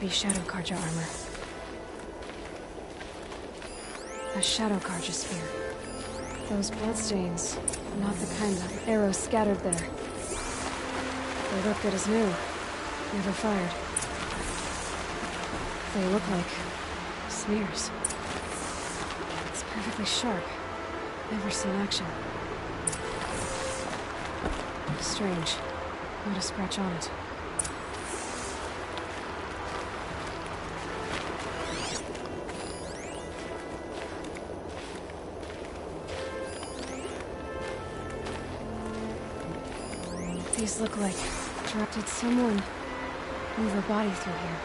be Shadow Karja armor. A Shadow Karja spear. Those bloodstains, not the kind of arrows scattered there. They look good as new. Never fired. They look like smears. It's perfectly sharp. Never seen action. Strange. Not a scratch on it. These look like... Did someone move a body through here?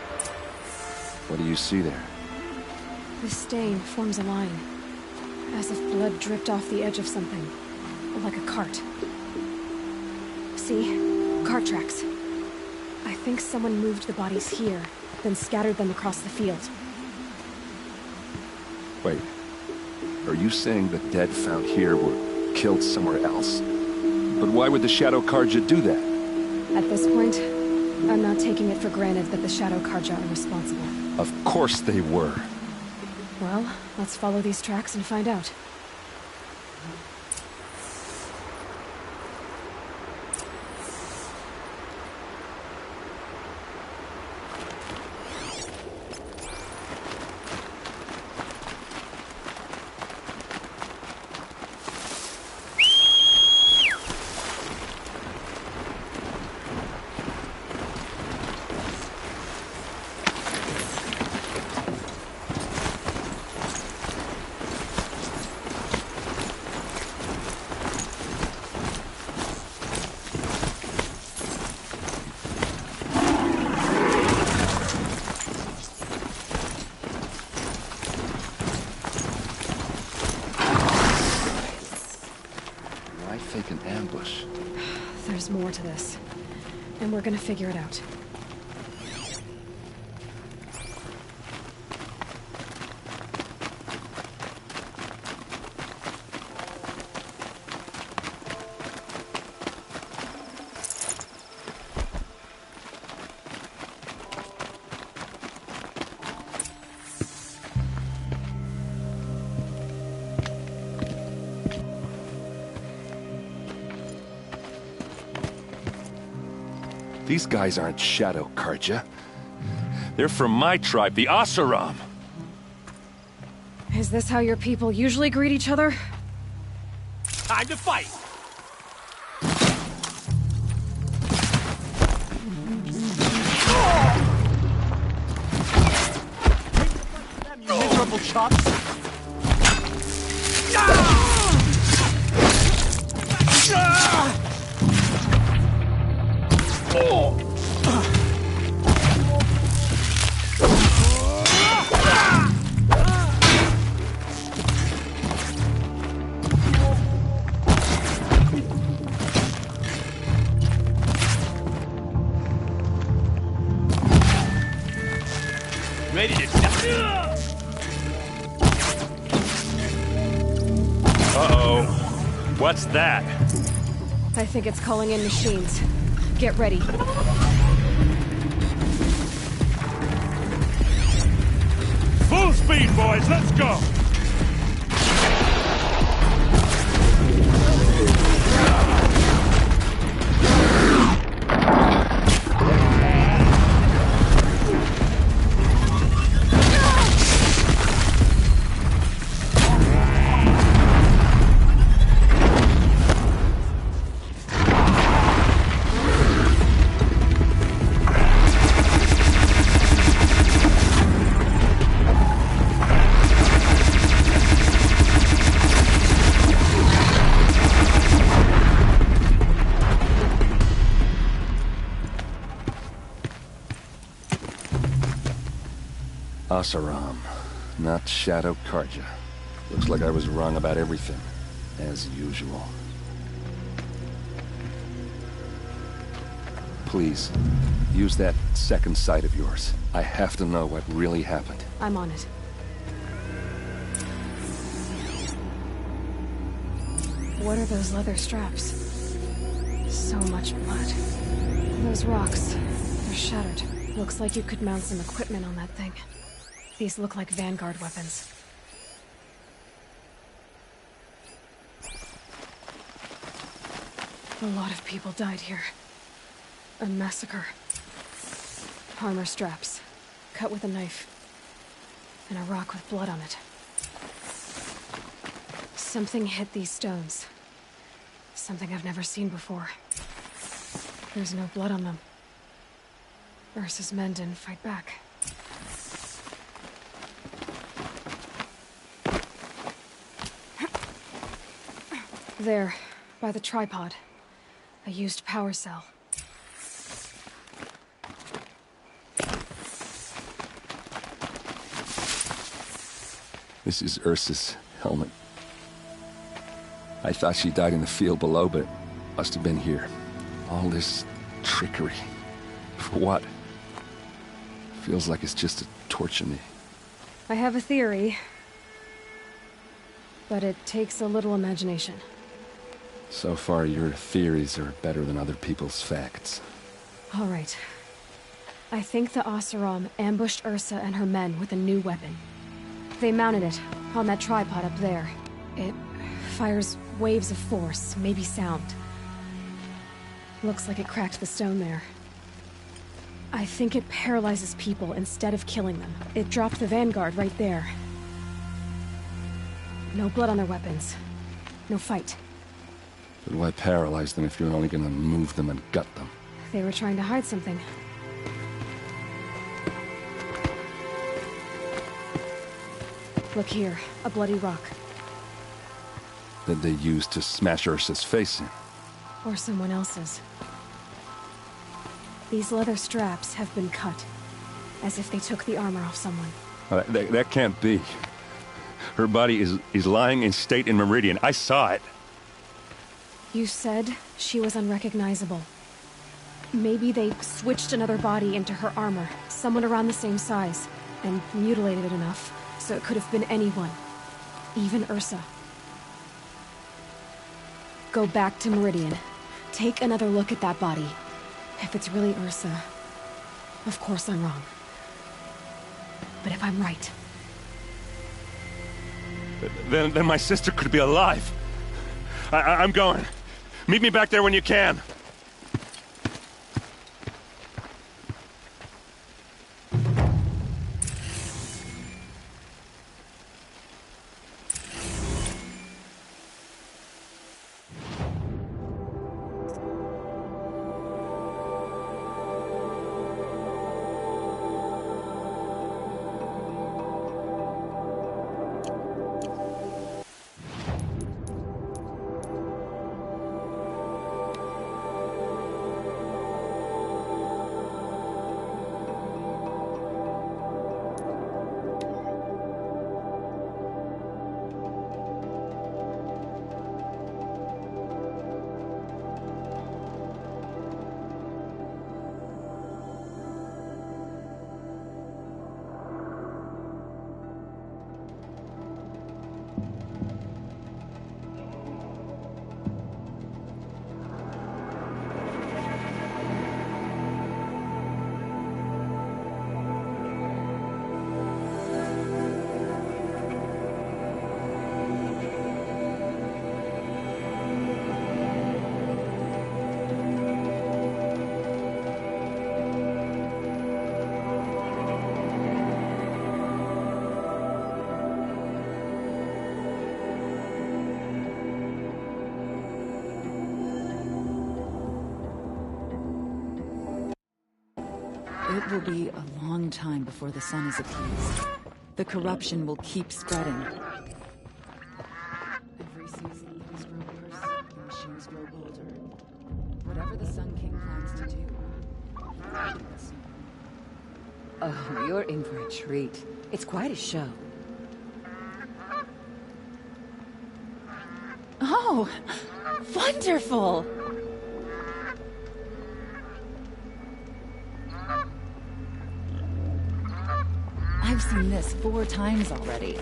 What do you see there? This stain forms a line. As if blood dripped off the edge of something. Like a cart. See? Cart tracks. I think someone moved the bodies here, then scattered them across the field. Wait. Are you saying the dead found here were killed somewhere else? But why would the Shadow Karja do that? At this point, I'm not taking it for granted that the Shadow Karja are responsible. Of course they were. Well, let's follow these tracks and find out. An ambush. There's more to this, and we're gonna figure it out. These guys aren't Shadow Karja. They're from my tribe, the Oseram. Is this how your people usually greet each other? Time to fight! Miserable chops! Ready to die. Uh-oh. What's that? I think it's calling in machines. Get ready. Full speed, boys, let's go! Oseram, not Shadow Karja. Looks like I was wrong about everything, as usual. Please, use that second sight of yours. I have to know what really happened. I'm on it. What are those leather straps? So much blood. Those rocks, they're shattered. Looks like you could mount some equipment on that thing. These look like Vanguard weapons. A lot of people died here. A massacre. Armor straps, cut with a knife, and a rock with blood on it. Something hit these stones. Something I've never seen before. There's no blood on them. Ursa's men didn't fight back. There, by the tripod. A used power cell. This is Ursa's helmet. I thought she died in the field below, but must have been here. All this trickery. For what? Feels like it's just to torture me. I have a theory, but it takes a little imagination. So far, your theories are better than other people's facts. All right. I think the Oseram ambushed Ursa and her men with a new weapon. They mounted it on that tripod up there. It fires waves of force, maybe sound. Looks like it cracked the stone there. I think it paralyzes people instead of killing them. It dropped the Vanguard right there. No blood on their weapons. No fight. But why paralyze them if you're only gonna move them and gut them? They were trying to hide something. Look here, a bloody rock. That they used to smash Ursa's face in. Or someone else's. These leather straps have been cut, as if they took the armor off someone. That can't be. Her body is lying in state in Meridian. I saw it. You said she was unrecognizable. Maybe they switched another body into her armor, someone around the same size, and mutilated it enough, so it could have been anyone. Even Ursa. Go back to Meridian. Take another look at that body. If it's really Ursa, of course I'm wrong. But if I'm right... Then my sister could be alive. I'm going. Meet me back there when you can. It will be a long time before the sun is appeased. The corruption will keep spreading. Every season, things grow worse, the machines grow bolder. Whatever the Sun King plans to do... Oh, you're in for a treat. It's quite a show. Oh! Wonderful! I've seen this 4 times already.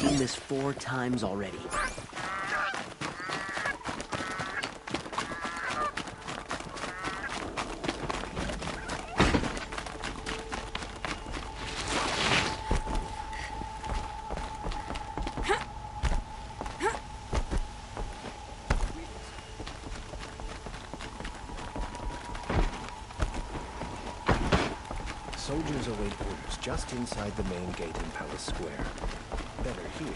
seen this 4 times already. Soldiers await orders just inside the main gate in Palace Square. Better here.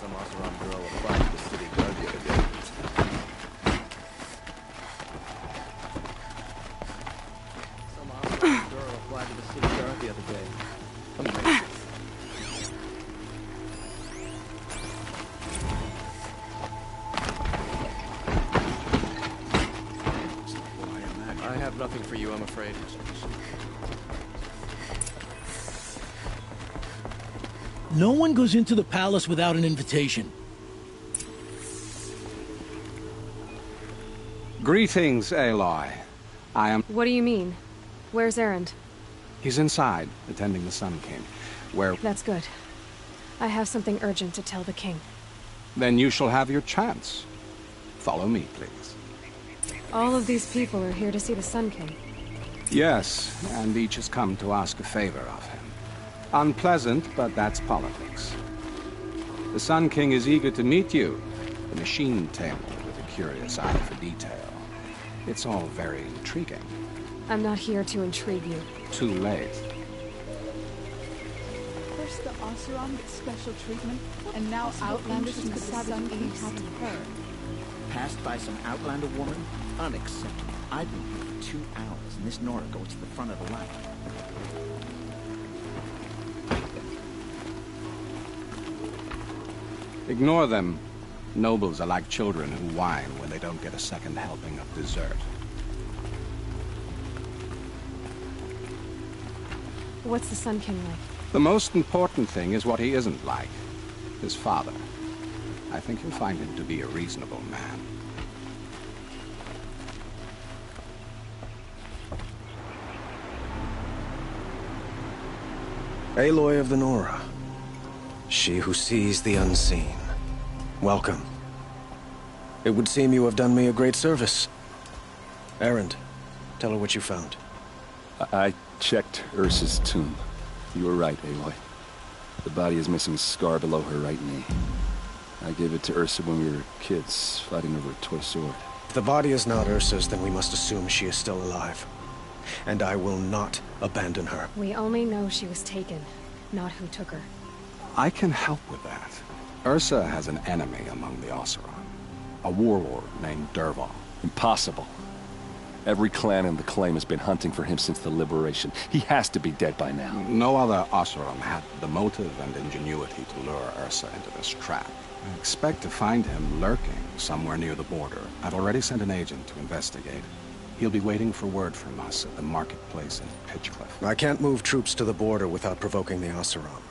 Some Oseram girl applied to the city guard the other day. Some Oseram girl applied to the city guard the other day. Amazing. I have nothing for you, I'm afraid. No one goes into the palace without an invitation. Greetings, Aloy. I am... What do you mean? Where's Erend? He's inside, attending the Sun King. Where... That's good. I have something urgent to tell the king. Then you shall have your chance. Follow me, please. All of these people are here to see the Sun King. Yes, and each has come to ask a favor of him. Unpleasant, but that's politics. The Sun King is eager to meet you, the machine tamer with a curious eye for detail. It's all very intriguing. I'm not here to intrigue you. Too late. First the Oseram gets special treatment, and now Outlanders from the Sun King have her. Passed by some Outlander woman? Unacceptable. I've been here for 2 hours, and this Nora goes to the front of the line. Ignore them. Nobles are like children who whine when they don't get a second helping of dessert. What's the Sun King like? The most important thing is what he isn't like. His father. I think you'll find him to be a reasonable man. Aloy of the Nora. She who sees the unseen. Welcome. It would seem you have done me a great service. Erend, tell her what you found. I checked Ursa's tomb. You were right, Aloy. The body is missing a scar below her right knee. I gave it to Ursa when we were kids, fighting over a toy sword. If the body is not Ursa's, then we must assume she is still alive. And I will not abandon her. We only know she was taken, not who took her. I can help with that. Ursa has an enemy among the Oseram. A warlord named Dervahl. Impossible. Every clan in the Claim has been hunting for him since the Liberation. He has to be dead by now. No other Oseram had the motive and ingenuity to lure Ursa into this trap. I expect to find him lurking somewhere near the border. I've already sent an agent to investigate. He'll be waiting for word from us at the marketplace in Pitchcliff. I can't move troops to the border without provoking the Oseram.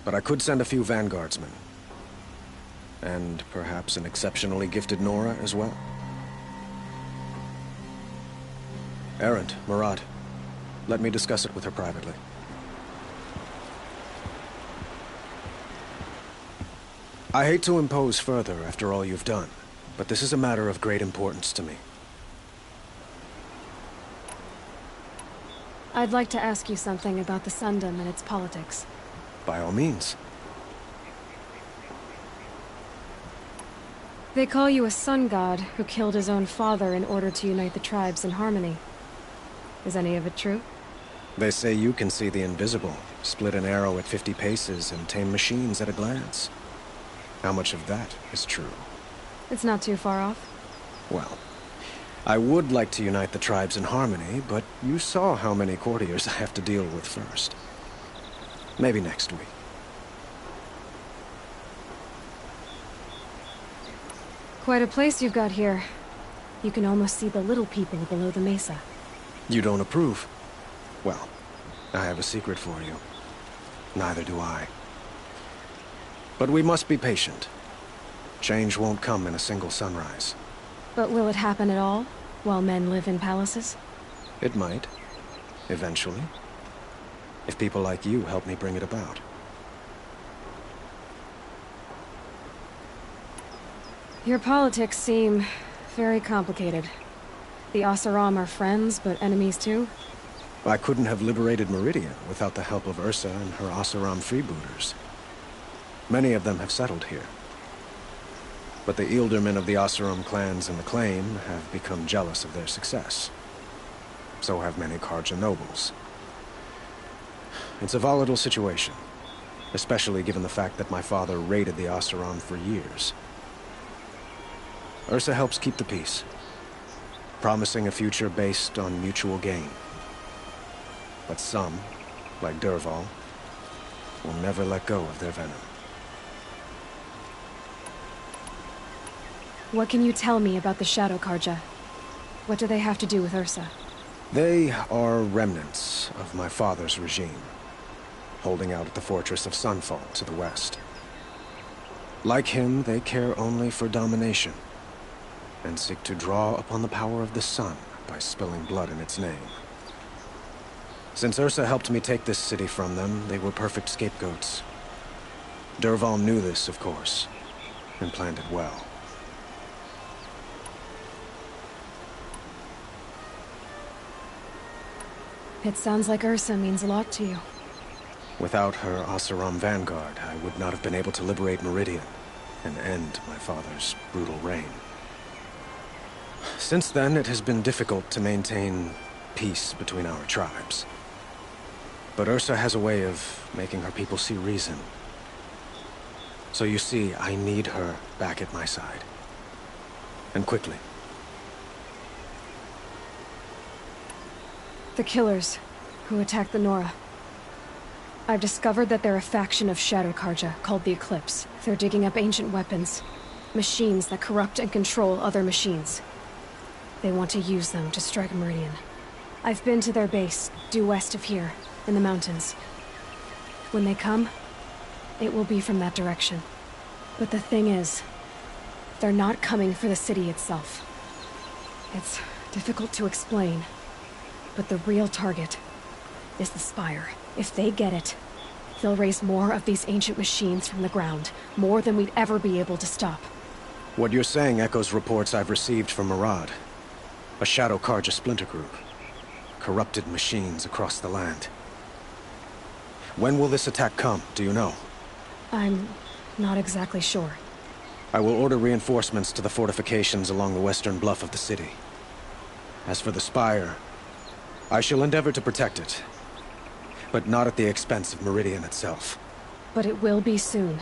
But I could send a few vanguardsmen. And perhaps an exceptionally gifted Nora as well. Erend, Murad, let me discuss it with her privately. I hate to impose further after all you've done, but this is a matter of great importance to me. I'd like to ask you something about the Sundom and its politics. By all means. They call you a sun god who killed his own father in order to unite the tribes in harmony. Is any of it true? They say you can see the invisible, split an arrow at 50 paces, and tame machines at a glance. How much of that is true? It's not too far off. Well, I would like to unite the tribes in harmony, but you saw how many courtiers I have to deal with first. Maybe next week. Quite a place you've got here. You can almost see the little people below the mesa. You don't approve? Well, I have a secret for you. Neither do I. But we must be patient. Change won't come in a single sunrise. But will it happen at all, while men live in palaces? It might. Eventually. If people like you help me bring it about. Your politics seem very complicated. The Oseram are friends, but enemies too? I couldn't have liberated Meridian without the help of Ursa and her Oseram freebooters. Many of them have settled here. But the Ealdormen of the Oseram clans in the Claim have become jealous of their success. So have many Carja nobles. It's a volatile situation, especially given the fact that my father raided the Oseram for years. Ursa helps keep the peace, promising a future based on mutual gain. But some, like Dervahl, will never let go of their venom. What can you tell me about the Shadow Carja? What do they have to do with Ursa? They are remnants of my father's regime, holding out at the fortress of Sunfall to the west. Like him, they care only for domination, and seek to draw upon the power of the sun by spilling blood in its name. Since Ursa helped me take this city from them, they were perfect scapegoats. Dervahl knew this, of course, and planned it well. It sounds like Ursa means a lot to you. Without her Oseram vanguard, I would not have been able to liberate Meridian and end my father's brutal reign. Since then, it has been difficult to maintain peace between our tribes. But Ursa has a way of making her people see reason. So you see, I need her back at my side. And quickly. The killers who attacked the Nora. I've discovered that they're a faction of Shadow Carja called the Eclipse. They're digging up ancient weapons. Machines that corrupt and control other machines. They want to use them to strike Meridian. I've been to their base, due west of here, in the mountains. When they come, it will be from that direction. But the thing is, they're not coming for the city itself. It's difficult to explain, but the real target is the Spire. If they get it, they'll raise more of these ancient machines from the ground, more than we'd ever be able to stop. What you're saying echoes reports I've received from Murad, a Shadow Carja splinter group. Corrupted machines across the land. When will this attack come, do you know? I'm not exactly sure. I will order reinforcements to the fortifications along the western bluff of the city. As for the Spire, I shall endeavor to protect it, but not at the expense of Meridian itself. But it will be soon.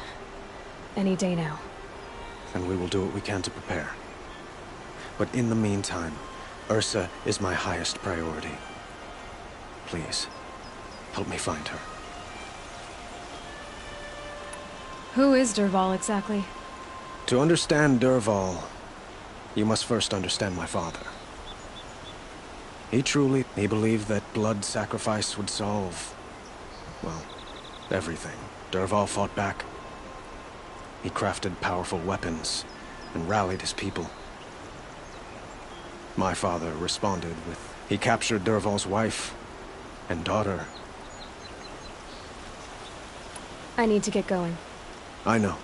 Any day now. And we will do what we can to prepare. But in the meantime, Ursa is my highest priority. Please, help me find her. Who is Dervahl exactly? To understand Dervahl, you must first understand my father. He believed that blood sacrifice would solve, well, everything. Dervahl fought back. He crafted powerful weapons and rallied his people. My father responded with, he captured Dervahl's wife and daughter. I need to get going. I know.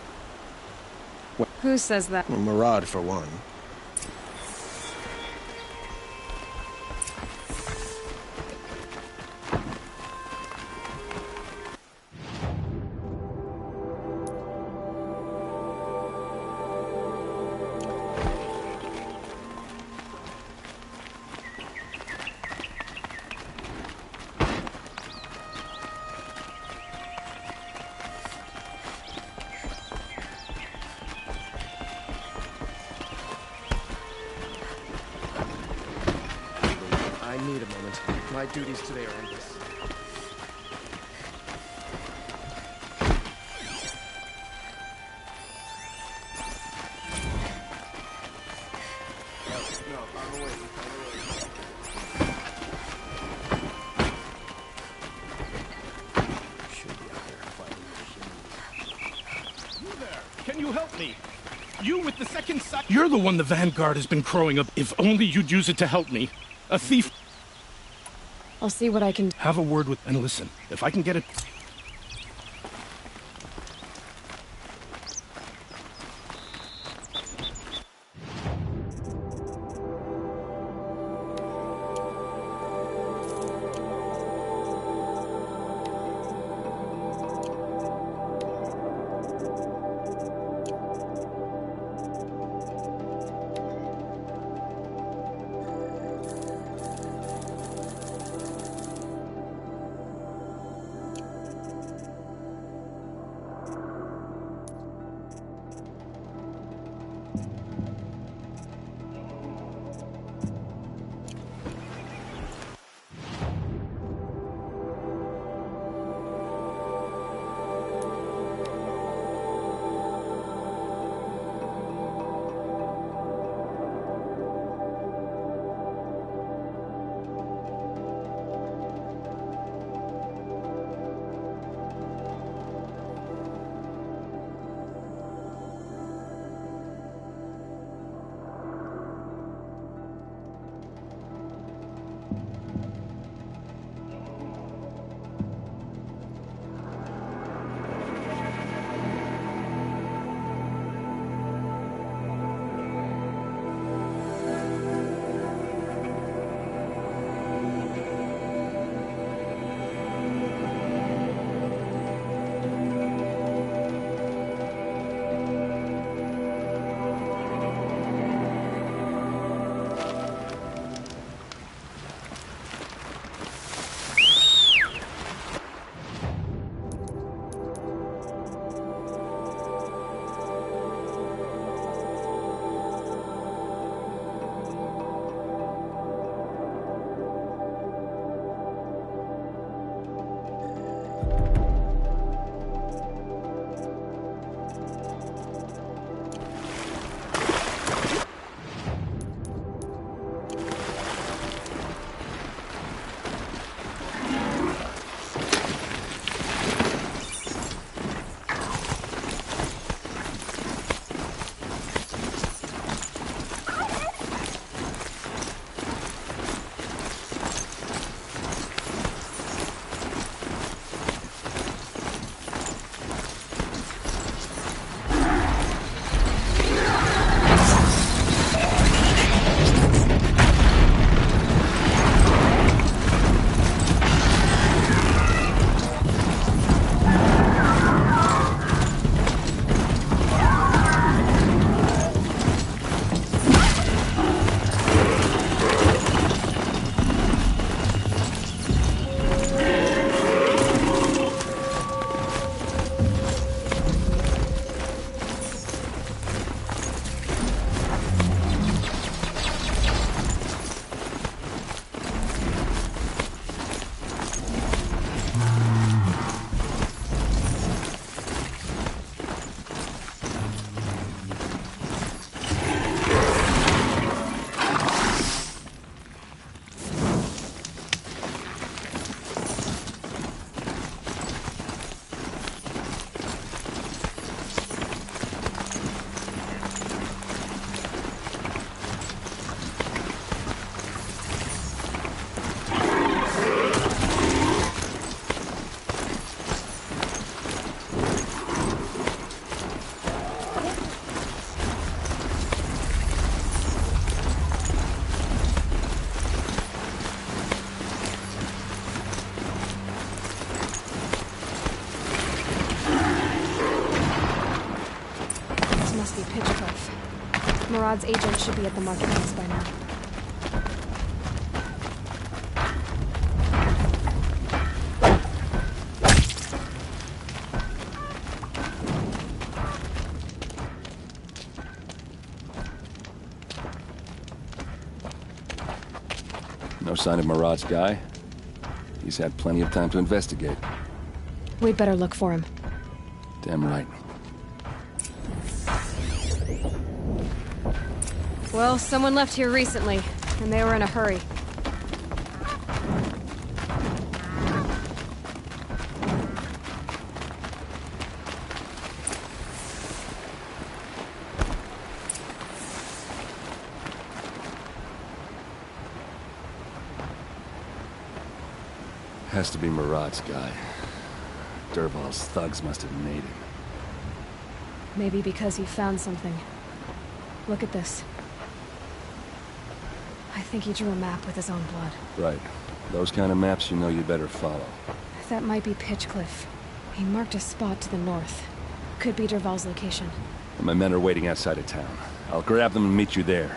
Who says that? Well, Murad, for one. I need a moment. My duties today are endless. No, I'm away. Should be out there fighting machines. You there! Can you help me? You with the second sack. You're the one the Vanguard has been crowing up. If only you'd use it to help me. A thief. I'll see what I can... Have a word with... And listen, if I can get it... Marad's agent should be at the marketplace by now. No sign of Marad's guy? He's had plenty of time to investigate. We'd better look for him. Damn right. Well, someone left here recently, and they were in a hurry. Has to be Marat's guy. Dervahl's thugs must have made him. Maybe because he found something. Look at this. I think he drew a map with his own blood. Right. Those kind of maps you know you better follow. That might be Pitchcliff. He marked a spot to the north. Could be Dervahl's location. My men are waiting outside of town. I'll grab them and meet you there.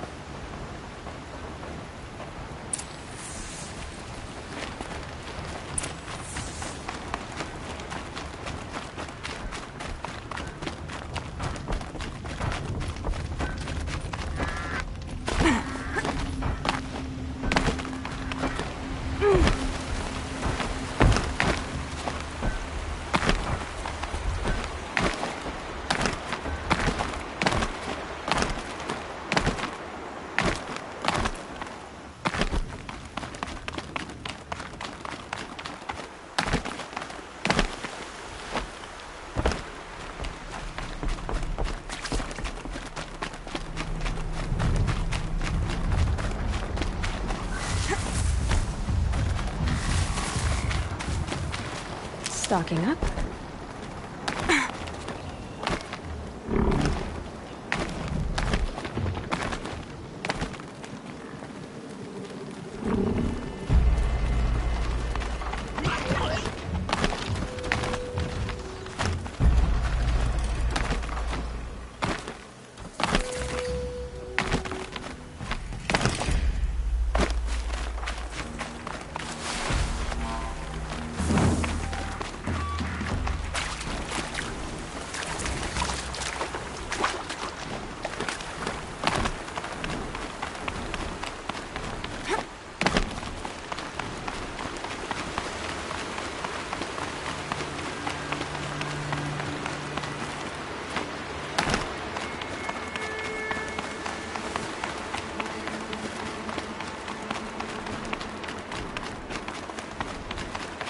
Stocking up.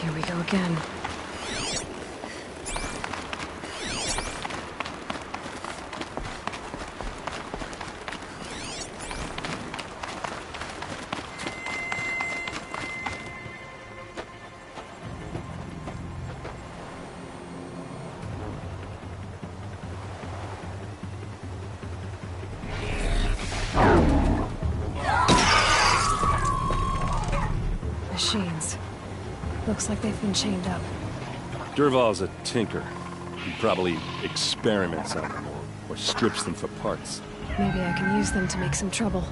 Here we go again. Machines. Looks like they've been chained up. Dervahl's a tinker. He probably experiments on them or strips them for parts. Maybe I can use them to make some trouble.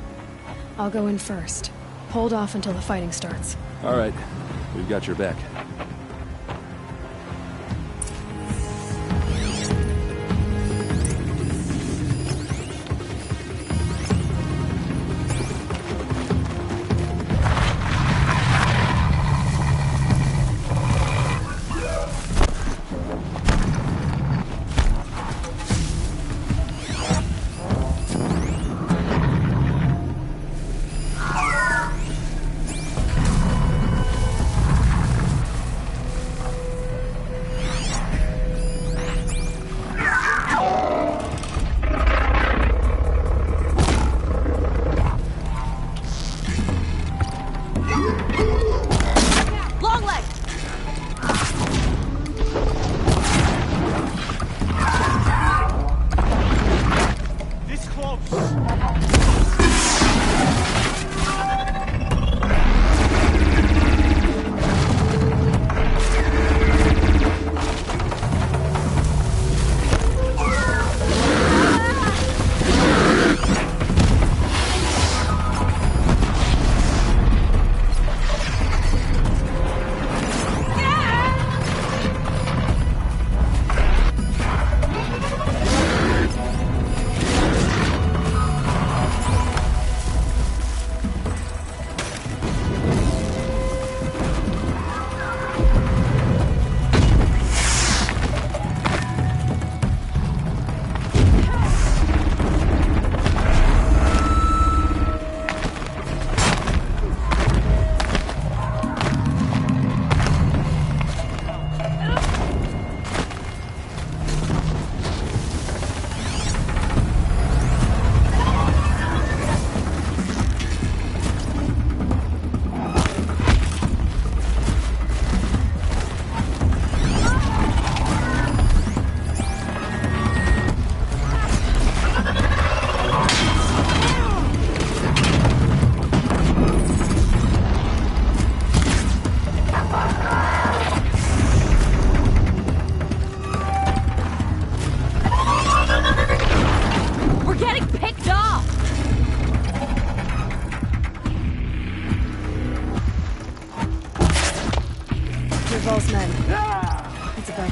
I'll go in first. Hold off until the fighting starts. All right. We've got your back.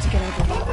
to get over you.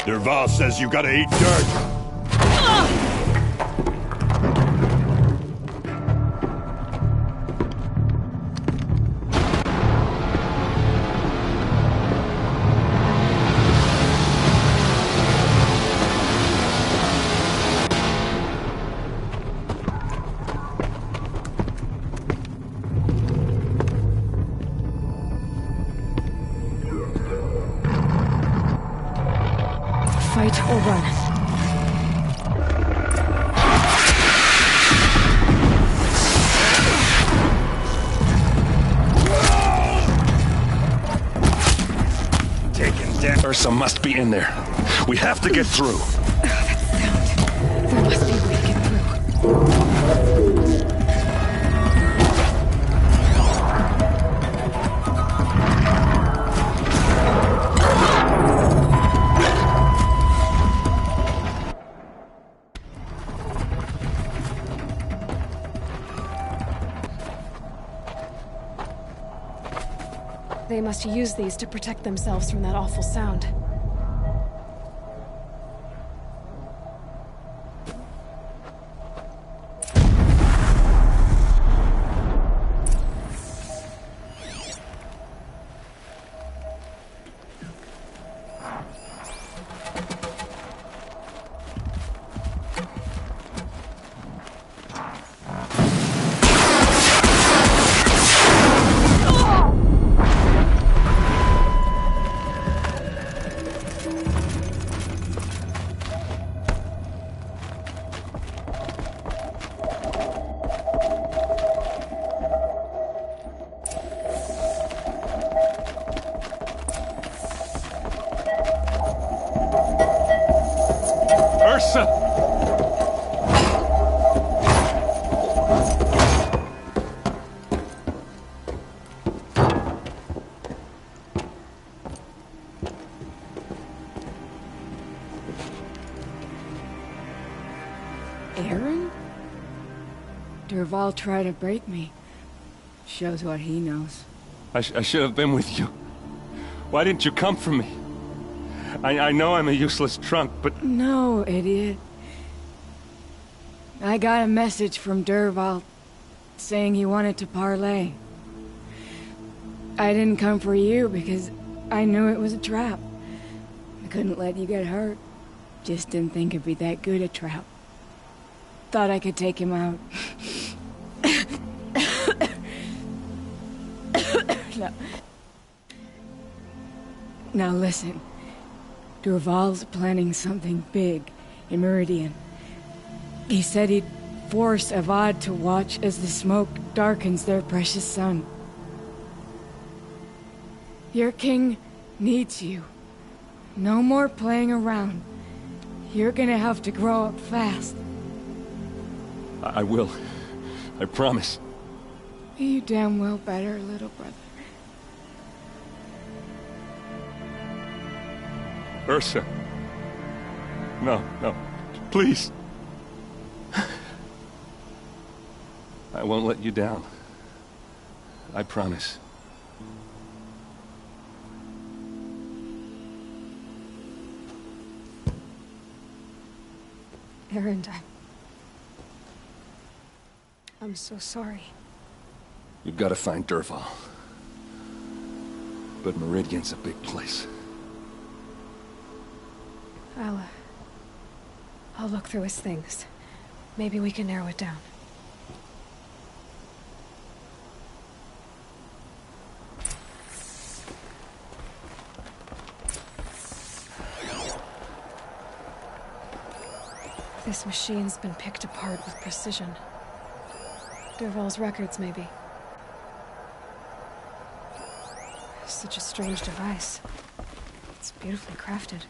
Dervahl says you gotta eat dirt. Fight or run. Taken down. Ursa must be in there. We have to get through. There must be a way to get through. They must use these to protect themselves from that awful sound. Ursa! Aaron? Dervahl tried to break me. Shows what he knows. I should have been with you. Why didn't you come for me? I know I'm a useless trunk, but... No, idiot. I got a message from Dervahl saying he wanted to parlay. I didn't come for you because I knew it was a trap. I couldn't let you get hurt. Just didn't think it'd be that good a trap. Thought I could take him out. No. Now listen. Dervahl's planning something big in Meridian. He said he'd force Avad to watch as the smoke darkens their precious sun. Your king needs you. No more playing around. You're gonna have to grow up fast. I will. I promise. You damn well better, little brother. Ursa. No, no. Please. I won't let you down. I promise. Erend, I'm so sorry. You've got to find Dervahl. But Meridian's a big place. I'll look through his things. Maybe we can narrow it down. This machine's been picked apart with precision. Dervahl's records, maybe. Such a strange device. It's beautifully crafted.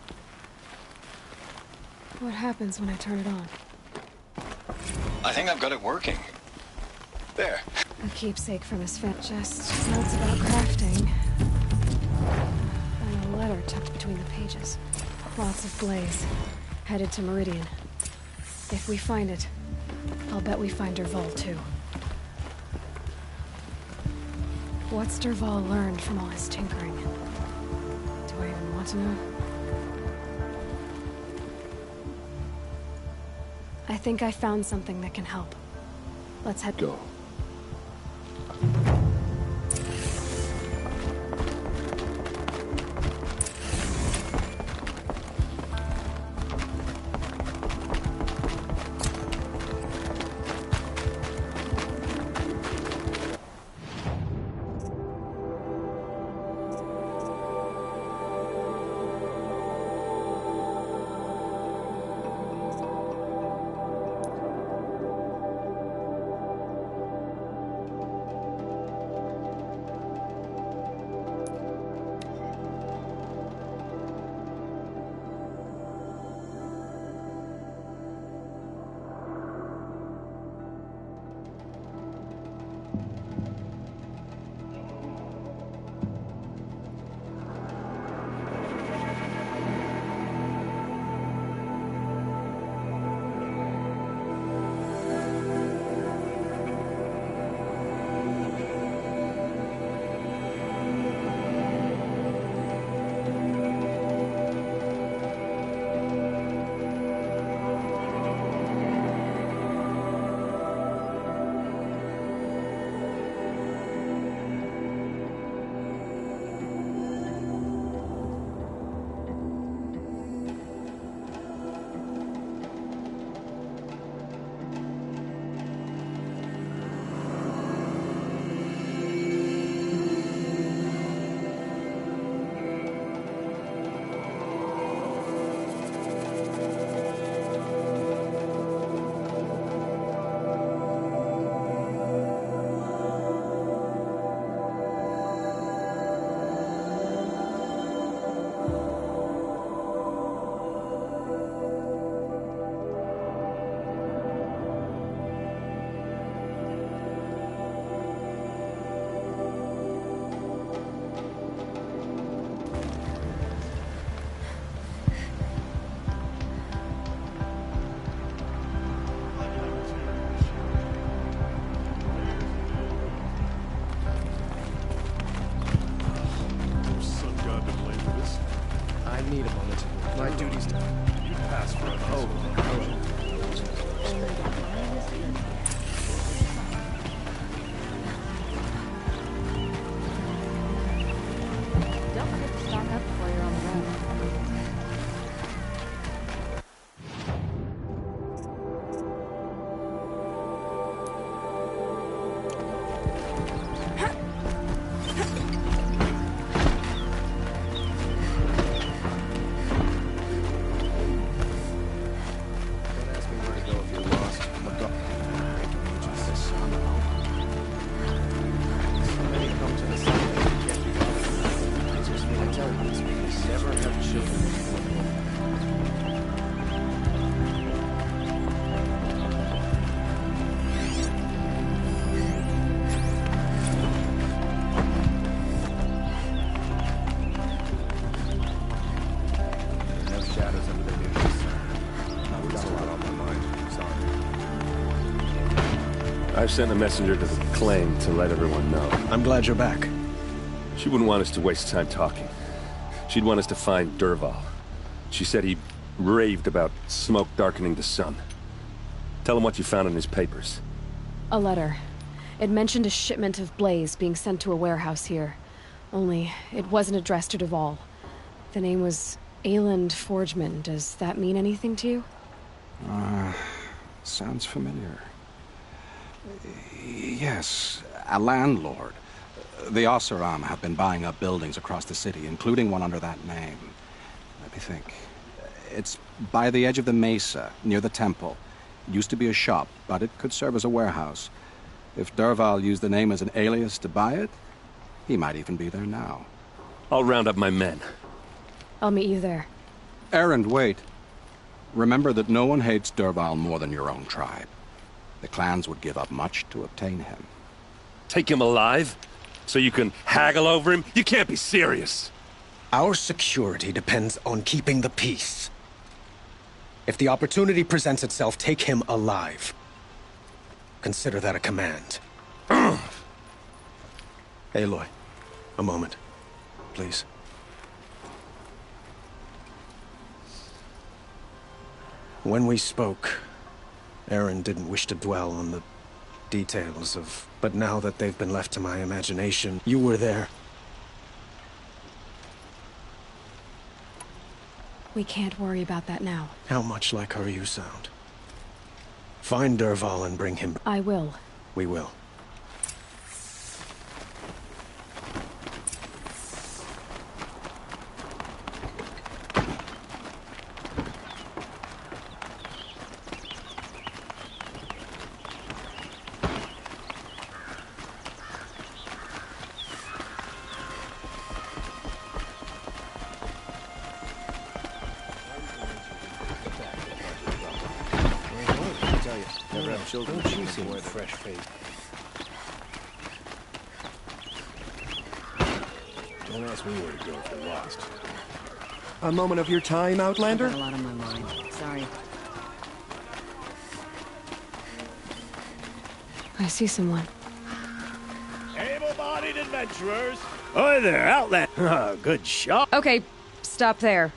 What happens when I turn it on? I think I've got it working. There. A keepsake from his family. Just notes about crafting. And a letter tucked between the pages. Lots of blaze. Headed to Meridian. If we find it, I'll bet we find Dervahl too. What's Dervahl learned from all his tinkering? Do I even want to know? I think I found something that can help. Let's head. Go. sent a messenger to the claim to let everyone know. I'm glad you're back. She wouldn't want us to waste time talking. She'd want us to find Dervahl. She said he raved about smoke darkening the sun. Tell him what you found in his papers. A letter. It mentioned a shipment of blaze being sent to a warehouse here. Only, it wasn't addressed to Dervahl. The name was Ayland Forgeman. Does that mean anything to you? Sounds familiar. Yes, a landlord. The Oseram have been buying up buildings across the city, including one under that name. Let me think. It's by the edge of the mesa, near the temple. It used to be a shop, but it could serve as a warehouse. If Dervahl used the name as an alias to buy it, he might even be there now. I'll round up my men. I'll meet you there. Erend, wait. Remember that no one hates Dervahl more than your own tribe. The clans would give up much to obtain him. Take him alive? So you can haggle over him? You can't be serious. Our security depends on keeping the peace. If the opportunity presents itself, take him alive. Consider that a command. Aloy, a moment, please. When we spoke, Erend didn't wish to dwell on the details of... But now that they've been left to my imagination, you were there. We can't worry about that now. How much like her you sound. Find Dervahl and bring him... I will. We will. Don't you seem fresh faced? Don't ask me where to go if you're lost. A moment of your time, Outlander? I've got a lot on my mind. Sorry. I see someone. Able-bodied adventurers. Hi there, Outlander. Oh, good shot. Okay, stop there.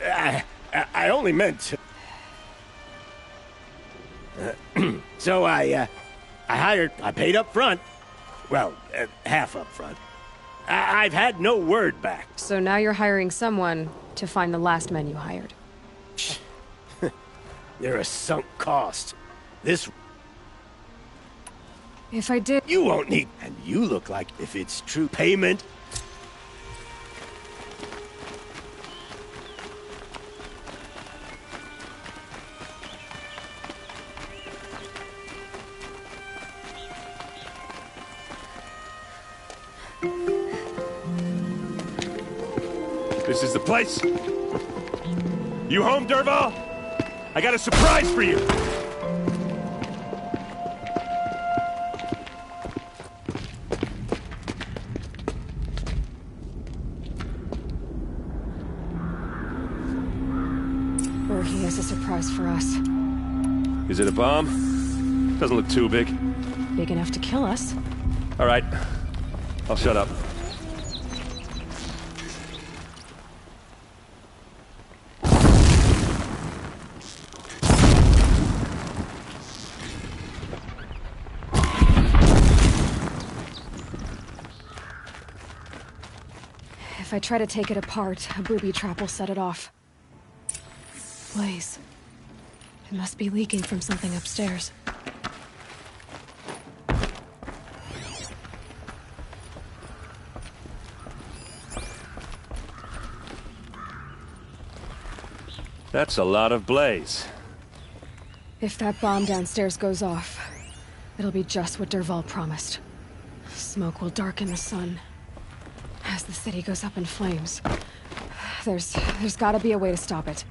I only meant to... So I paid up front. Well, half up front. I've had no word back. So now you're hiring someone to find the last men you hired. They're a sunk cost. This... If I did... You won't need... And you look like if it's true payment... This is the place? You home, Dervahl? I got a surprise for you! Or he has a surprise for us. Is it a bomb? Doesn't look too big. Big enough to kill us. All right. I'll shut up. If I try to take it apart, a booby trap will set it off. Blaze. It must be leaking from something upstairs. That's a lot of blaze. If that bomb downstairs goes off, it'll be just what Dervahl promised. Smoke will darken the sun. As the city goes up in flames. There's gotta be a way to stop it.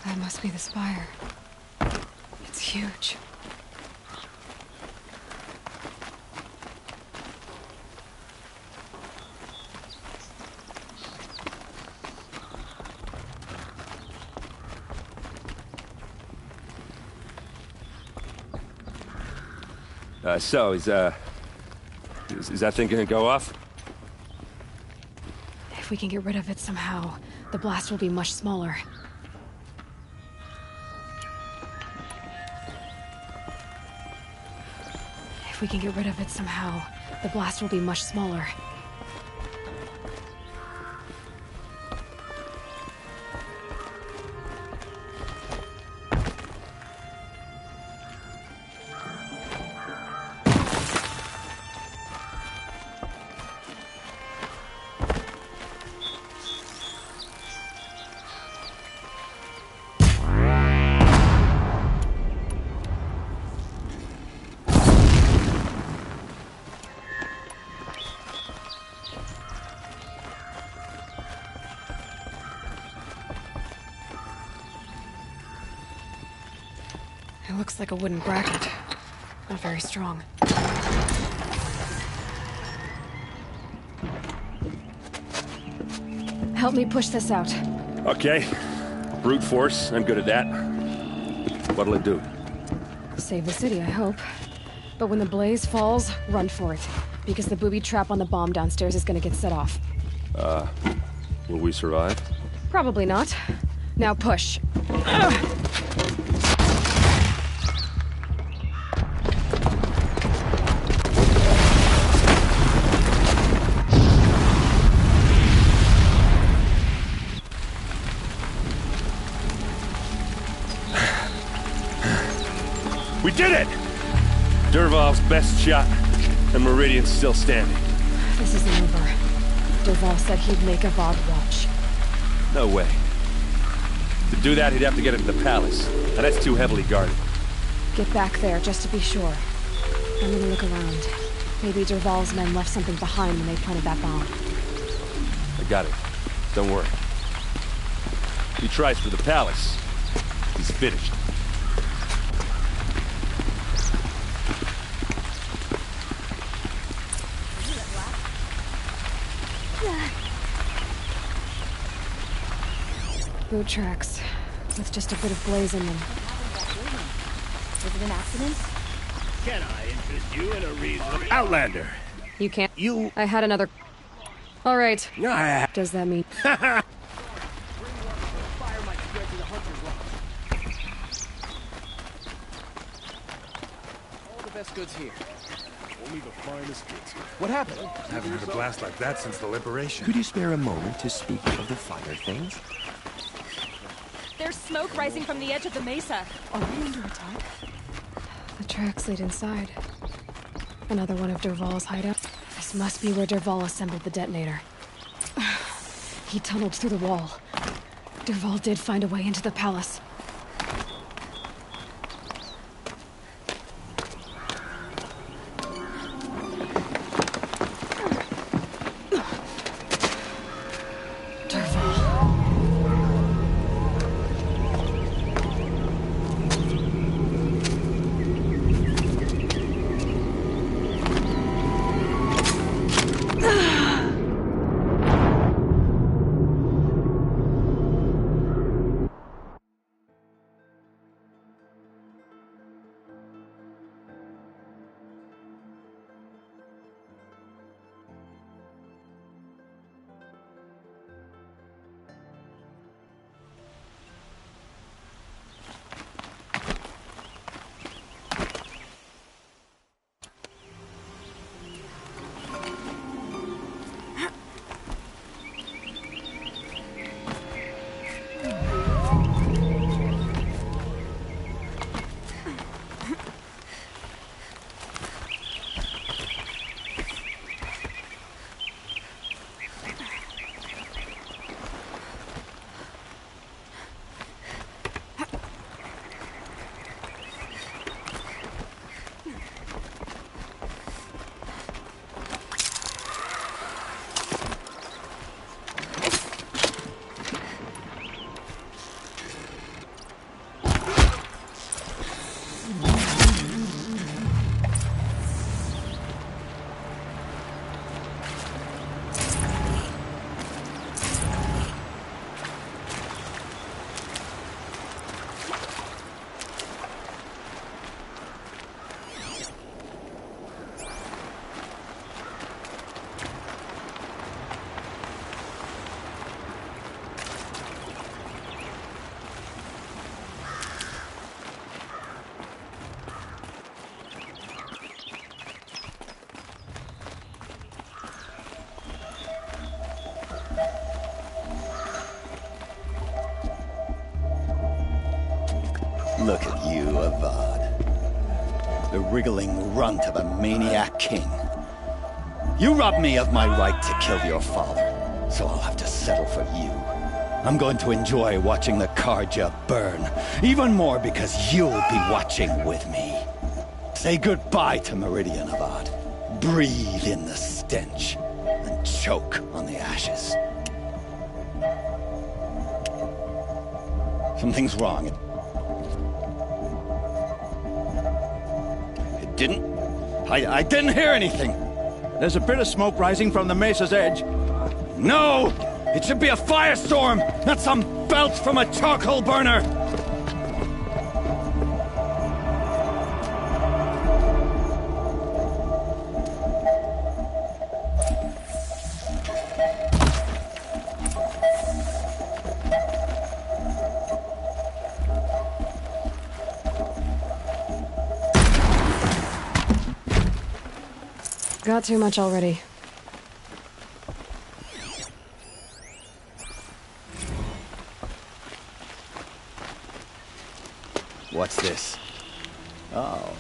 That must be the spire. It's huge. So, is that thing gonna go off? If we can get rid of it somehow, the blast will be much smaller. If we can get rid of it somehow, the blast will be much smaller. It looks like a wooden bracket. Not very strong. Help me push this out. Okay. Brute force, I'm good at that. What'll it do? Save the city, I hope. But when the blaze falls, run for it. Because the booby trap on the bomb downstairs is gonna get set off. Will we survive? Probably not. Now push. We did it! Dervahl's best shot, and Meridian's still standing. This isn't over. Dervahl said he'd make a Vogue watch. No way. To do that, he'd have to get into the palace, and that's too heavily guarded. Get back there, just to be sure. I'm gonna look around. Maybe Dervahl's men left something behind when they planted that bomb. I got it. Don't worry. If he tries for the palace, he's finished. Boot tracks, with just a bit of blaze in them. Was it an accident? Can I interest you in a reasonable... Outlander! You can't... You... I had another... All right. Does that mean... All the best goods here. Only the finest goods here. What happened? Haven't had a blast like that since the liberation. Could you spare a moment to speak of the finer things? There's smoke rising from the edge of the mesa. Are we under attack? The tracks lead inside. Another one of Dervahl's hideouts. This must be where Dervahl assembled the detonator. He tunneled through the wall. Dervahl did find a way into the palace. Look at you, Avad. The wriggling runt of a maniac king. You robbed me of my right to kill your father, so I'll have to settle for you. I'm going to enjoy watching the Carja burn, even more because you'll be watching with me. Say goodbye to Meridian, Avad. Breathe in the stench, and choke on the ashes. Something's wrong. It didn't... I didn't hear anything. There's a bit of smoke rising from the mesa's edge. No! It should be a firestorm, not some belch from a charcoal burner! Got too much already. What's this? Oh.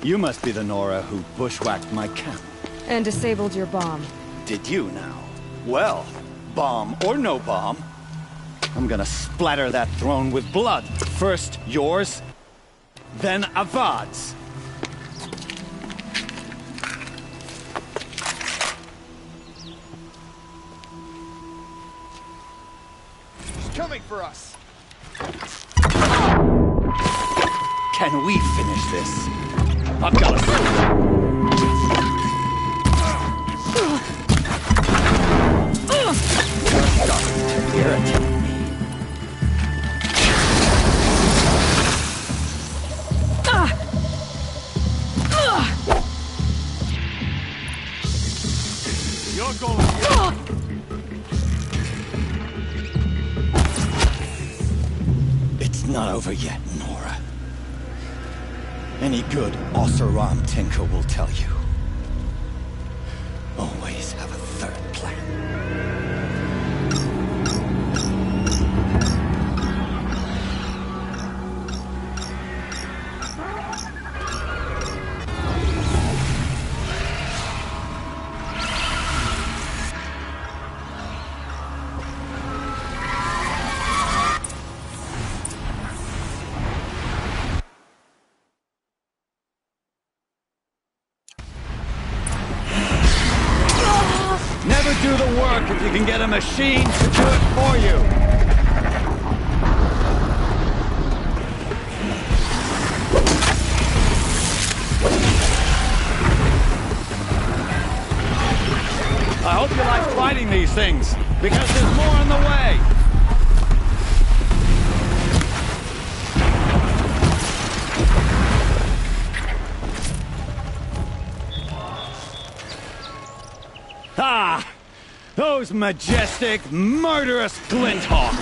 You must be the Nora who bushwhacked my camp. And disabled your bomb. Did you now? Well, bomb or no bomb, I'm gonna splatter that throne with blood. First yours, then Avad's. Coming for us. Can we finish this? I've got a... Irritate me. You're going. It's not over yet, Nora. Any good Oseram tinker will tell you. Always have a third plan. Never do the work if you can get a machine to do it for you. I hope you like fighting these things, because there's more on the way. Ah! Those majestic, murderous Glinthawks!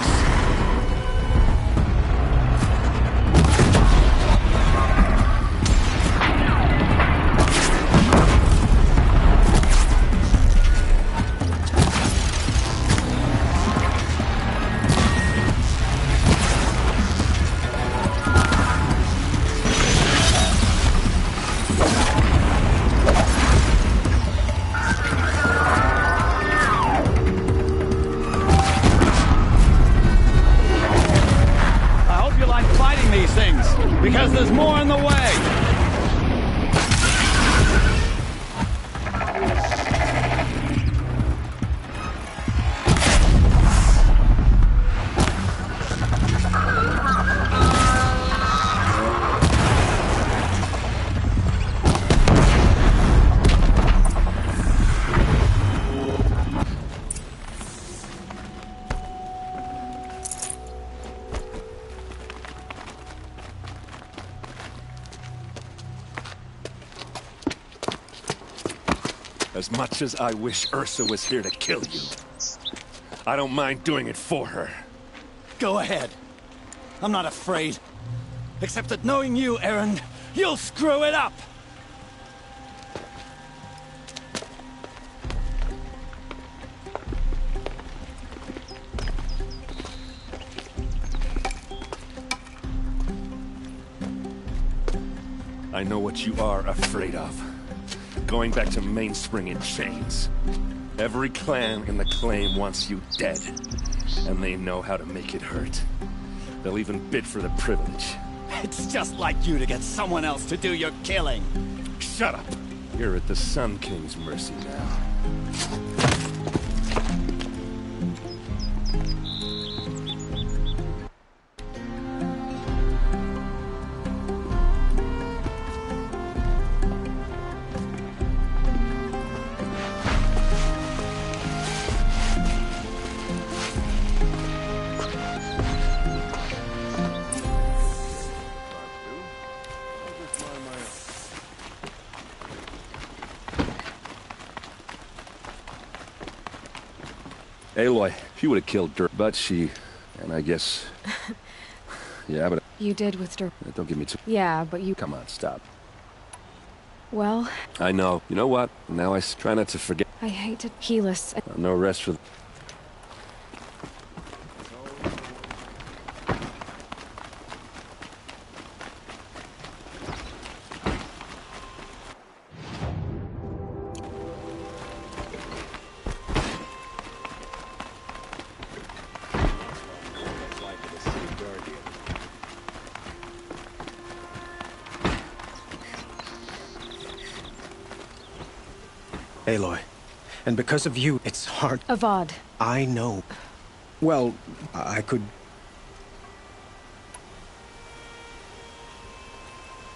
Because there's more on the way! As much as I wish Ursa was here to kill you, I don't mind doing it for her. Go ahead. I'm not afraid. Except that knowing you, Erend, you'll screw it up! I know what you are afraid of. Going back to Mainspring in chains. Every clan in the claim wants you dead. And they know how to make it hurt. They'll even bid for the privilege. It's just like you to get someone else to do your killing. Shut up! You're at the Sun King's mercy now. Aloy, she would have killed Dirk, but she... and I guess... yeah, but... You did with Dirk. Don't give me too... Yeah, but you... Come on, stop. Well... I know. You know what? Now I try not to forget. I hate to... Helis... No rest for... Aloy. And because of you, it's hard... Avad. I know. Well, I could...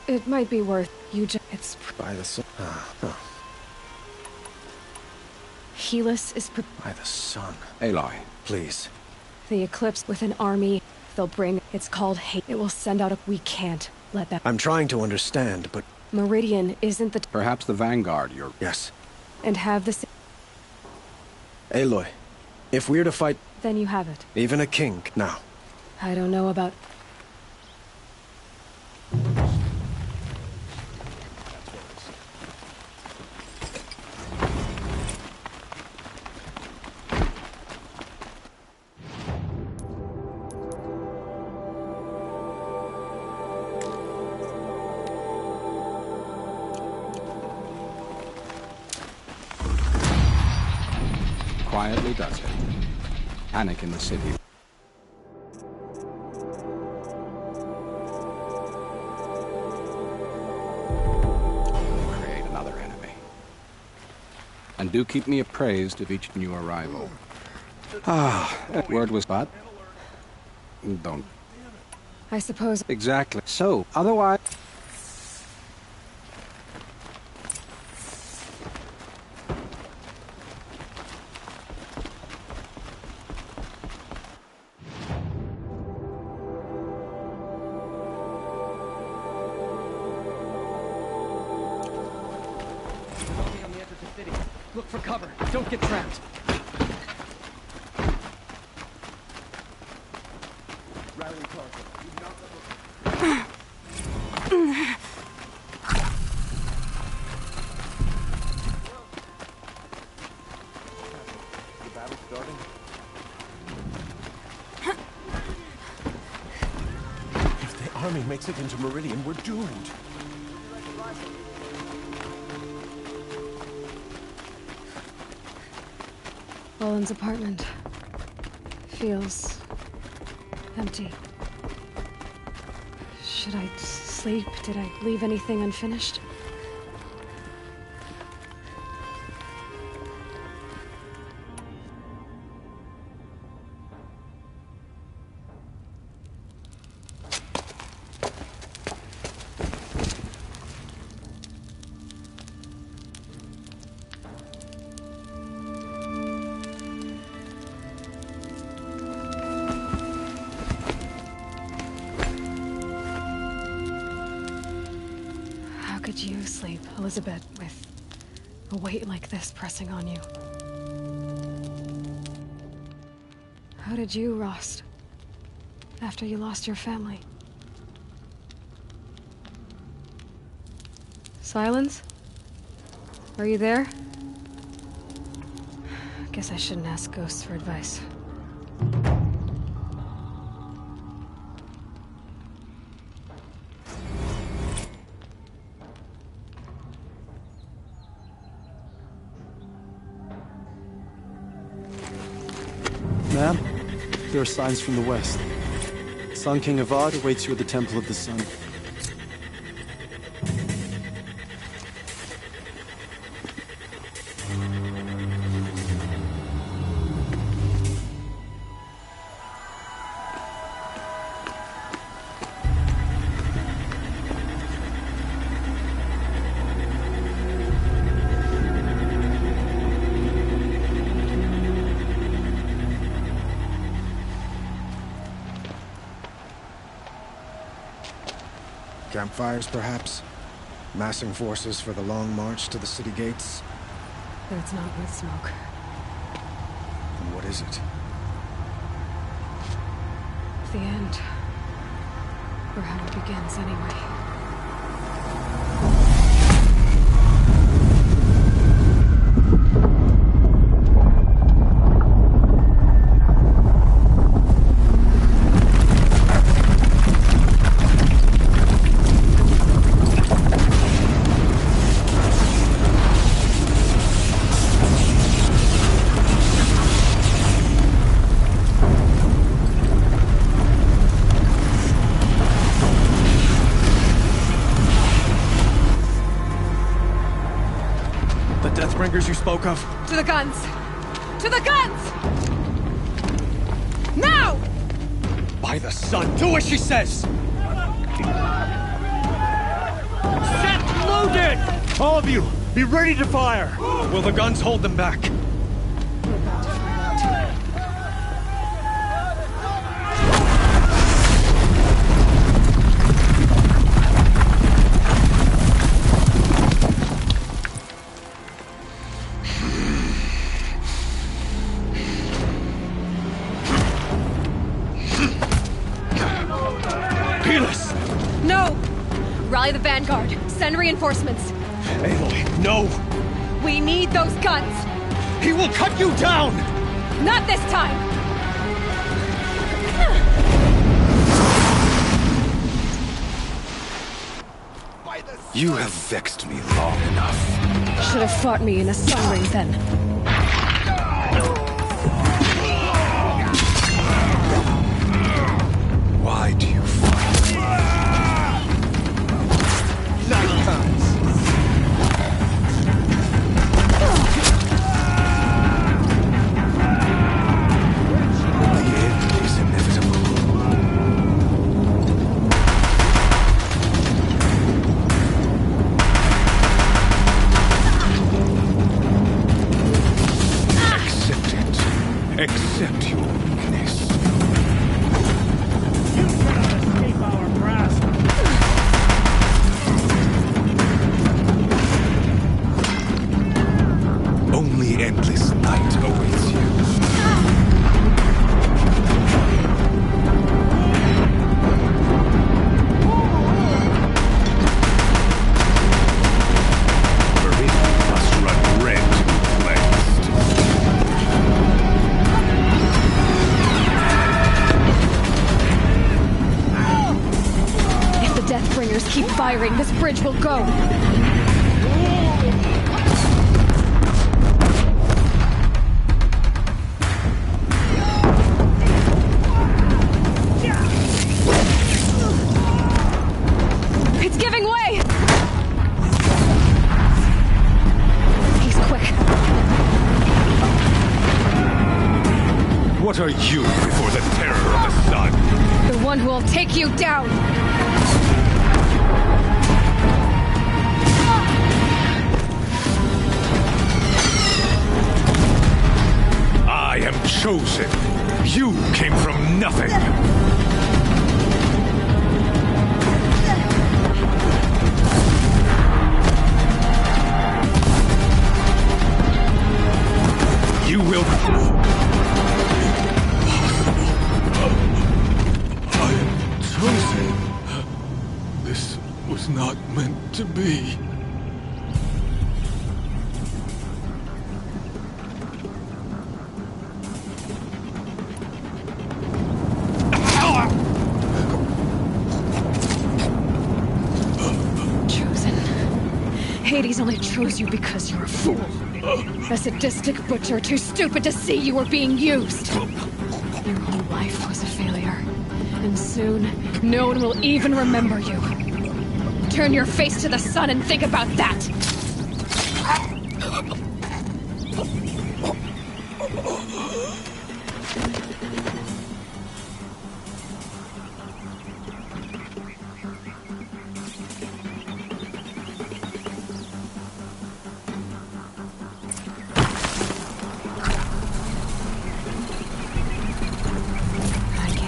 It might be worth... You just... It's... By the sun... Helis is... By the sun. Aloy. Please. The Eclipse with an army they'll bring... It's called hate. It will send out a... We can't let that... I'm trying to understand, but... Meridian isn't the... Perhaps the Vanguard, you're... Yes. And have the... Aloy, if we're to fight... Then you have it. Even a king, now. I don't know about... Quietly does it. Panic in the city. Create another enemy. And do keep me appraised of each new arrival. Word was but... Don't... I suppose... Exactly. So, otherwise... Look for cover. Don't get trapped. If the army makes it into Meridian, we're doomed. Roland's apartment feels empty. Should I sleep? Did I leave anything unfinished? Could you sleep, Elizabeth, with a weight like this pressing on you? How did you, Rost, after you lost your family? Silence? Are you there? Guess I shouldn't ask ghosts for advice. There are signs from the west. Sun King Avad awaits you at the Temple of the Sun. Campfires, perhaps? Massing forces for the long march to the city gates? But it's not with smoke. And what is it? The end. Or how it begins, anyway. You spoke of? To the guns! To the guns! Now! By the sun, do as she says! Set loaded! All of you, be ready to fire! Will the guns hold them back? Rally the vanguard. Send reinforcements. Aloy, no! We need those guns! He will cut you down! Not this time! You have vexed me long enough. Should have fought me in a sun ring then. Why do you fight? Accept your weakness. You cannot escape our grasp. Only endless night awaits you. Meridian must run red to be cleansed. Deathbringers keep firing, this bridge will go! It's giving way! He's quick. What are you before the terror of the sun? The one who will take you down! I am chosen. You came from nothing. You will... I am chosen. This was not meant to be. Hades only chose you because you're a fool. A sadistic butcher too stupid to see you were being used. Your whole life was a failure. And soon, no one will even remember you. Turn your face to the sun and think about that!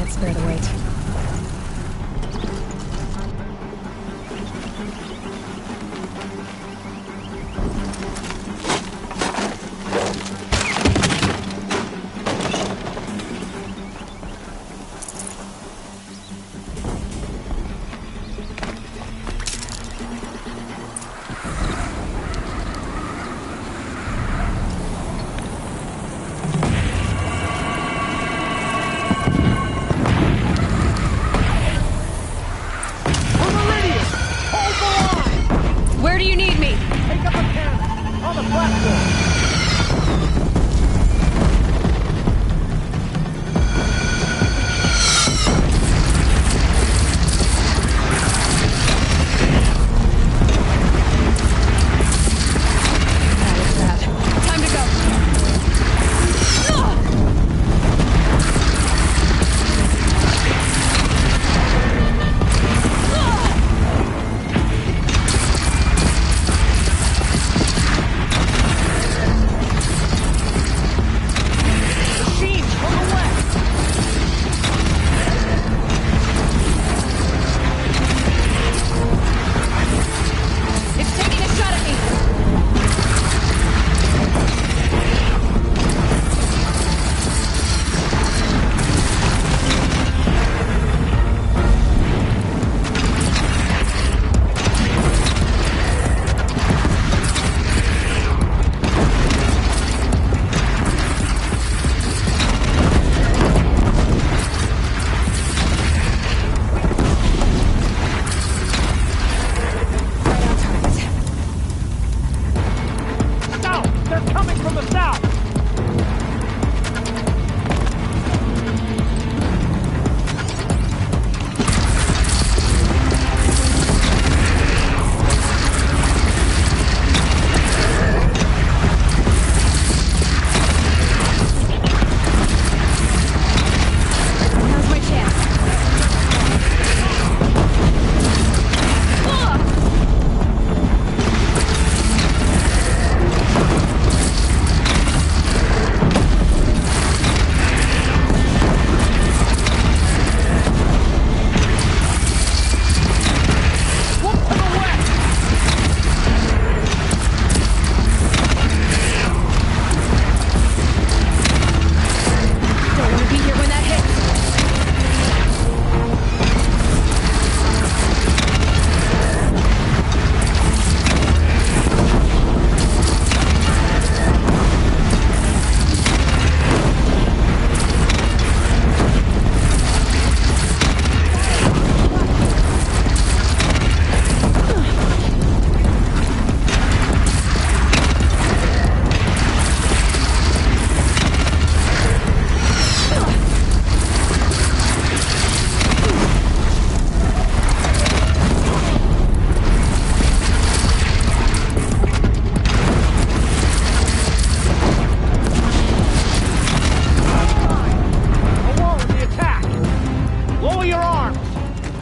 Spare the weight. Where do you need me? Take up a cannon on the platform.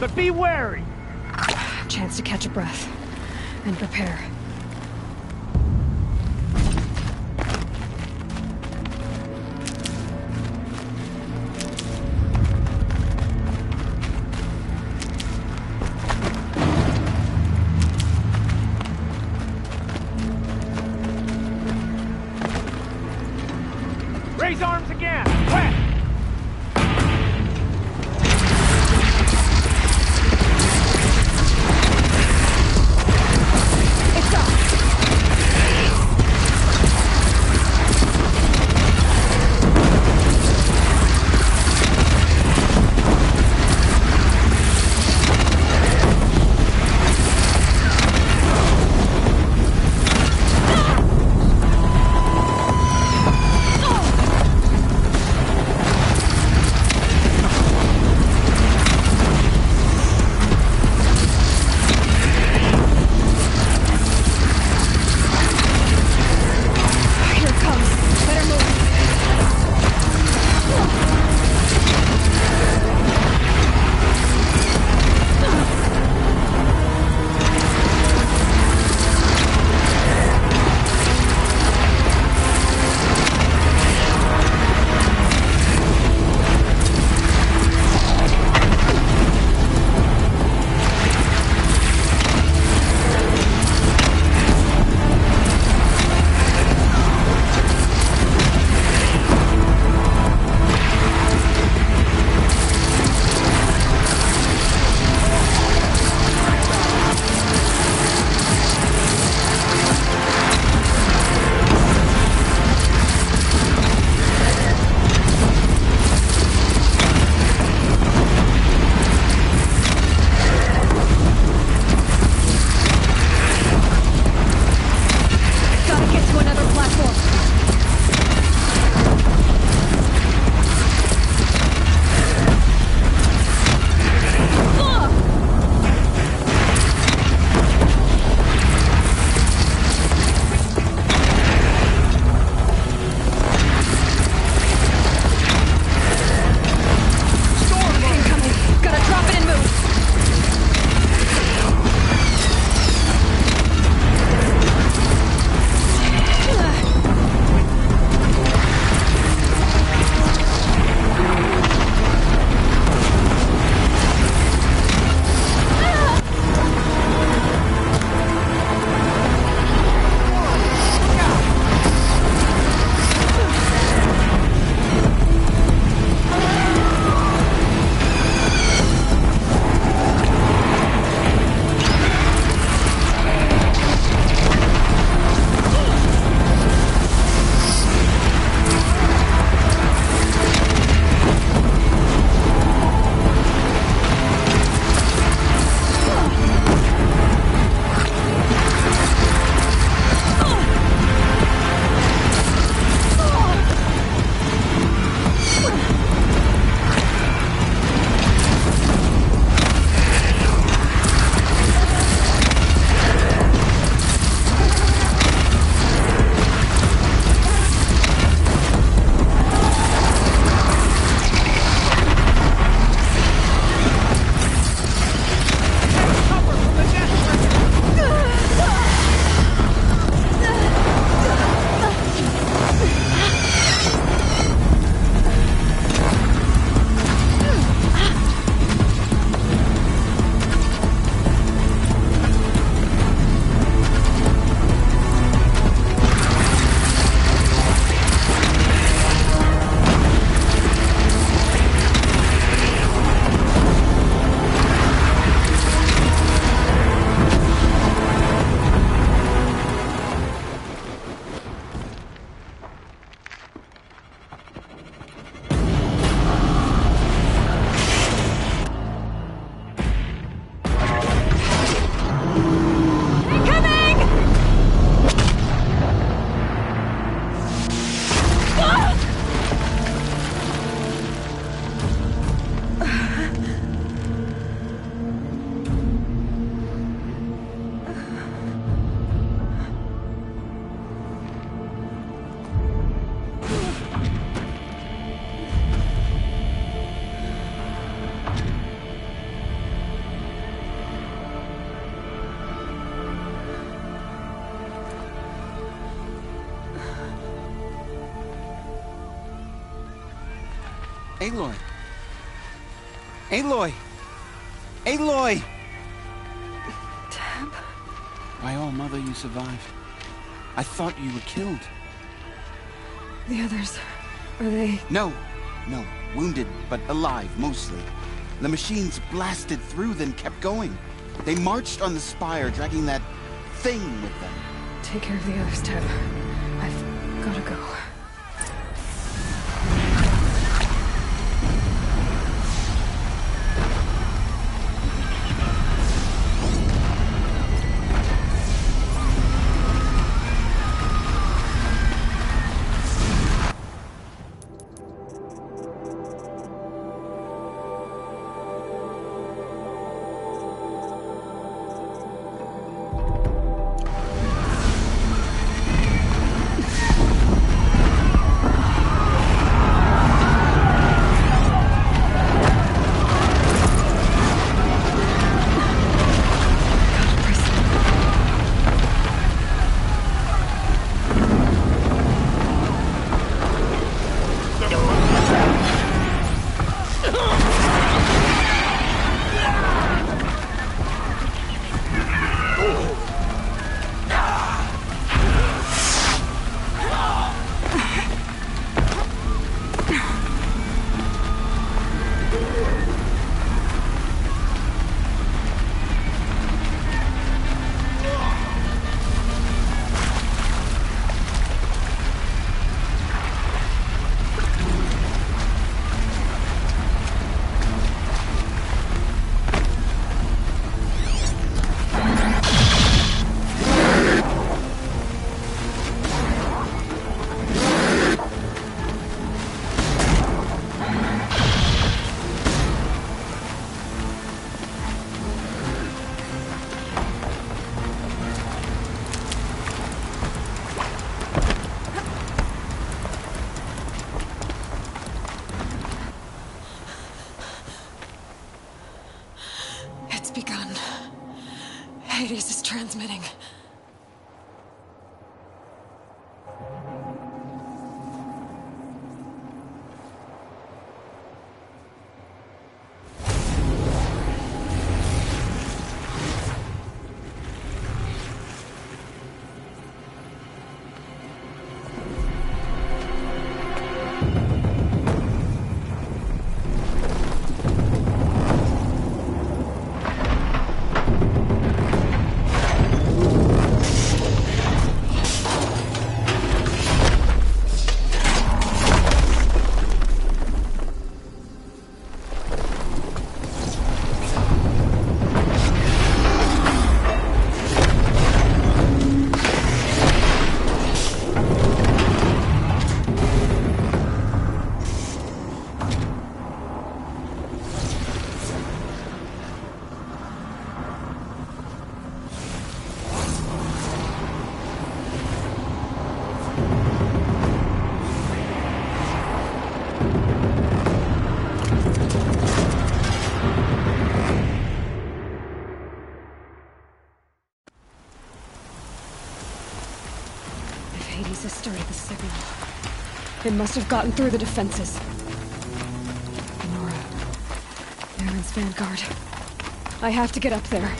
but be wary. Chance to catch a breath and prepare. Raise arms again! Wet! It's Aloy! Aloy! Aloy! Teb? My own mother, you survived. I thought you were killed. The others, are they... No. Wounded, but alive, mostly. The machines blasted through, then kept going. They marched on the spire, dragging that thing with them. Take care of the others, Teb. I've gotta go. Hades is transmitting. Hades has started the signal. It must have gotten through the defenses. Nora. Aaron's vanguard. I have to get up there.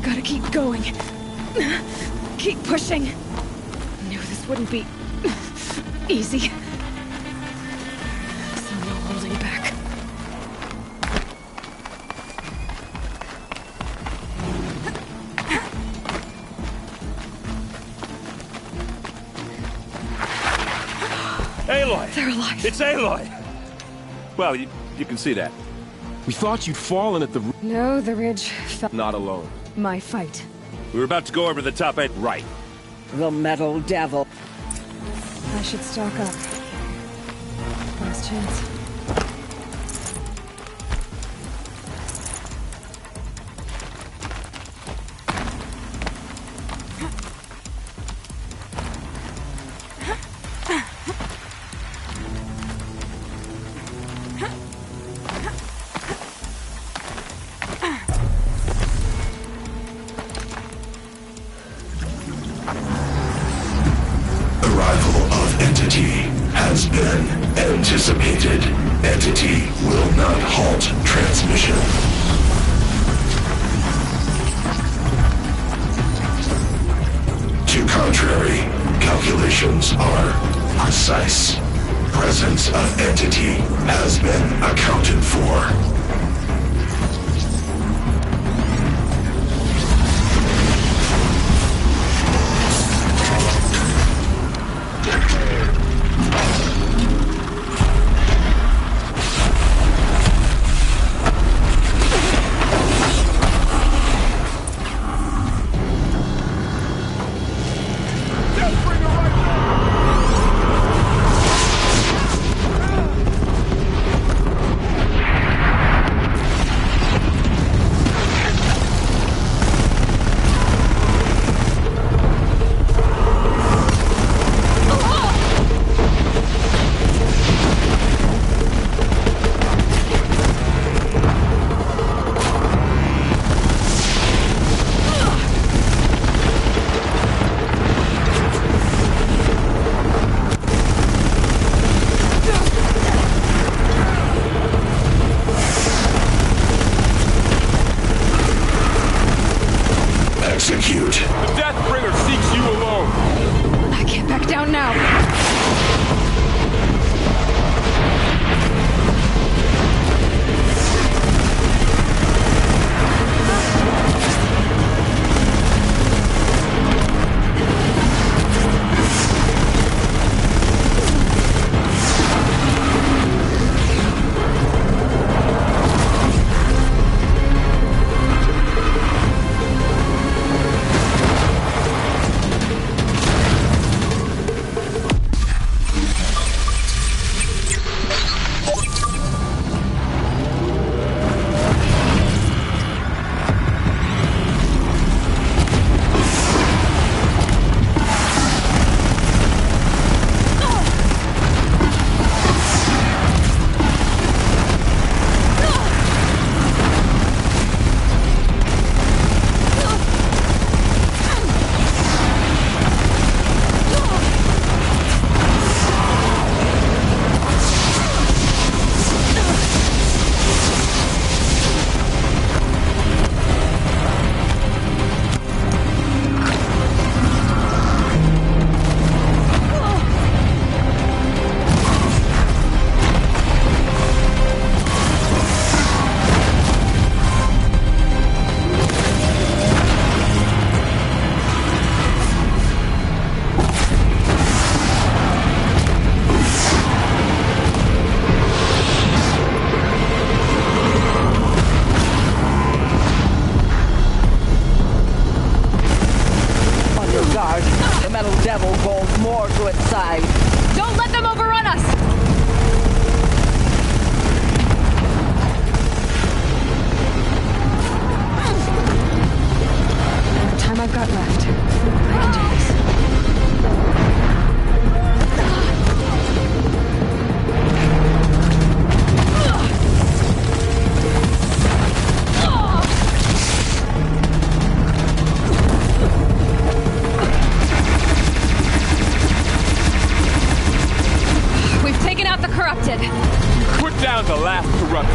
Gotta keep going. Keep pushing. Knew this wouldn't be easy. So no holding back. Aloy! They're alive. It's Aloy! Well, you can see that. We thought you'd fallen at the... No, the ridge fell. Not alone. My fight. We were about to go over the top end. Right. The Metal Devil. I should stock up. Last chance. has been anticipated. Entity will not halt transmission. To contrary, calculations are precise. Presence of entity has been accounted for. Execute. The Deathbringer seeks you alone. I can't back down now. The metal devil holds more to its side. Don't let them overrun us! The time I've got left. I can do this. We've taken out the corrupted. Put down the last corrupted.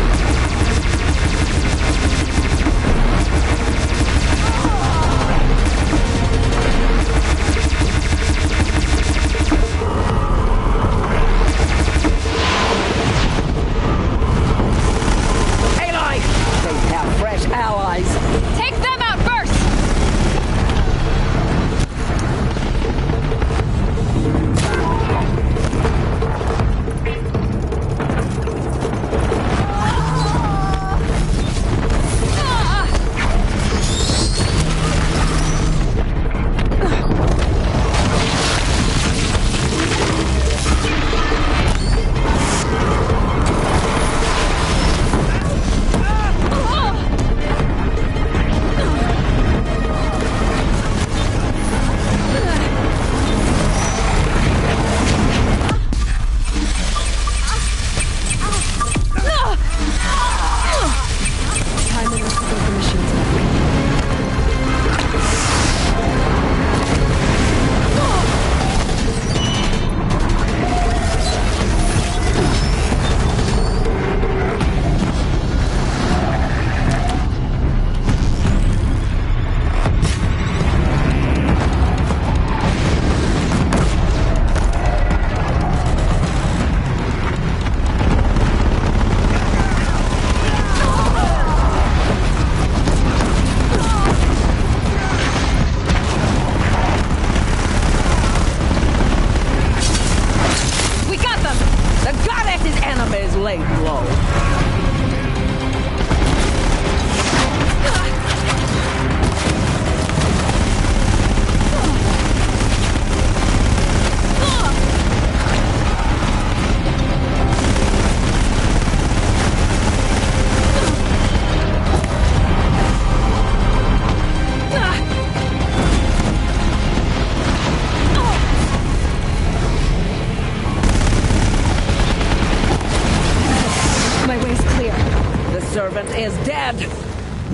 Aloy! They have fresh allies. Take them out first!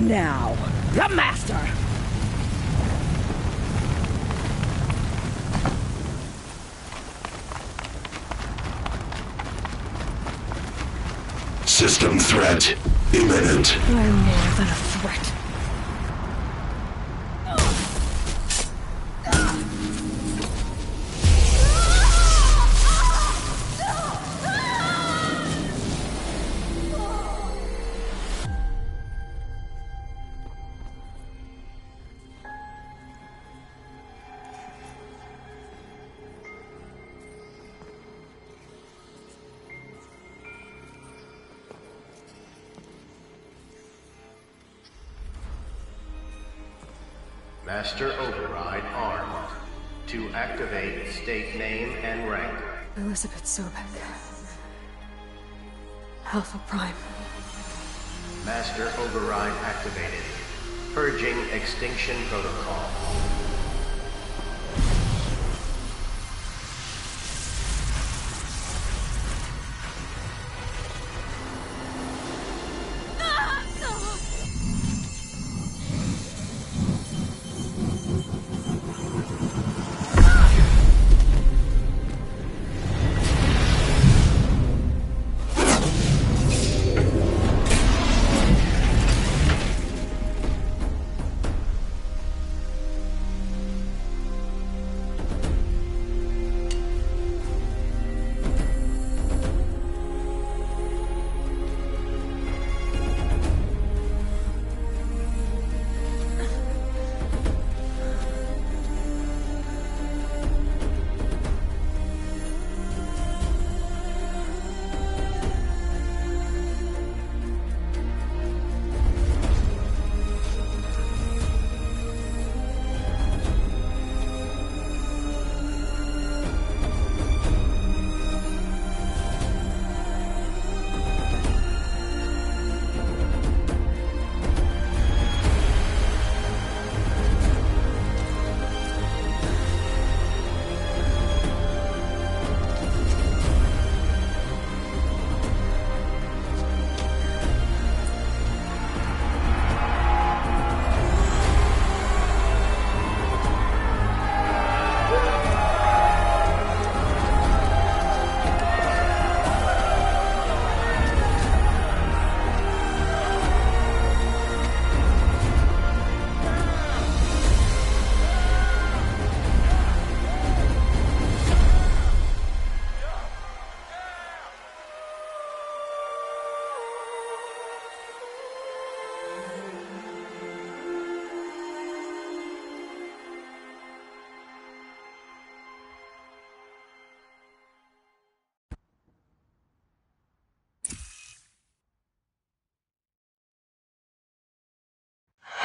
Now, the Master! System threat imminent. I'm more than a threat. Master Override armed. To activate, state name and rank. Elizabeth Sobek. Alpha Prime. Master Override activated. Purging Extinction Protocol.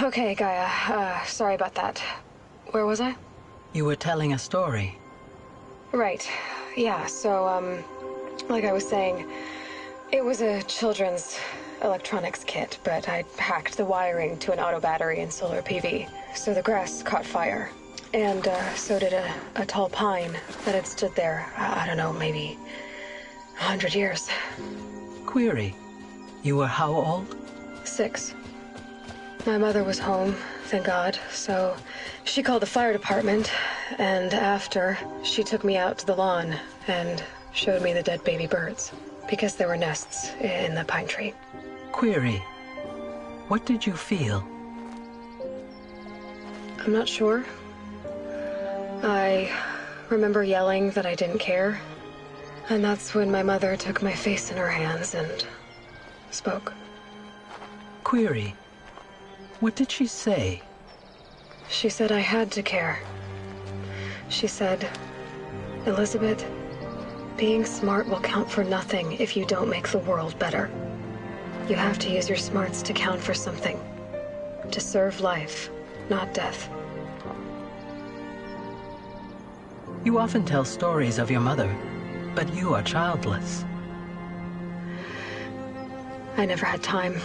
Okay, Gaia. Sorry about that. Where was I? You were telling a story. Right. Yeah, so, like I was saying, it was a children's electronics kit, but I hacked the wiring to an auto battery and solar PV. So the grass caught fire. And, so did a tall pine that had stood there, I don't know, maybe 100 years. Query. You were how old? 6. My mother was home, thank God, so she called the fire department, and after, she took me out to the lawn and showed me the dead baby birds, because there were nests in the pine tree. Query. What did you feel? I'm not sure. I remember yelling that I didn't care, and that's when my mother took my face in her hands and spoke. Query. What did she say? She said I had to care. She said, Elizabeth, being smart will count for nothing if you don't make the world better. You have to use your smarts to count for something. To serve life, not death. You often tell stories of your mother, but you are childless. I never had time.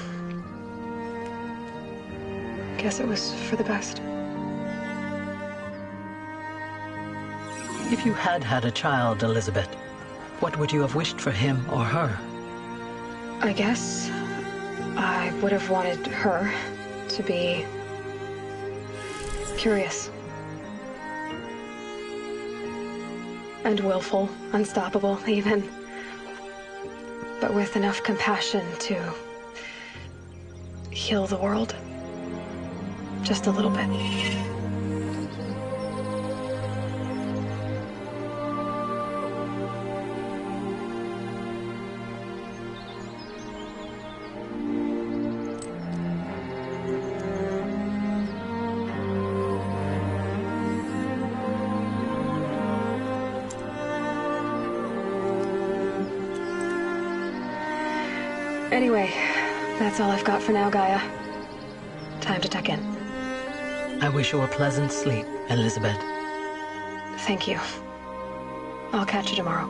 Guess it was for the best. If you had had a child, Elizabeth, what would you have wished for him or her? I guess I would have wanted her, to be curious. And willful, unstoppable, even. But with enough compassion to heal the world. Just a little bit. Anyway, that's all I've got for now, Gaia. Time to tuck in. I wish you a pleasant sleep, Elizabeth. Thank you. I'll catch you tomorrow.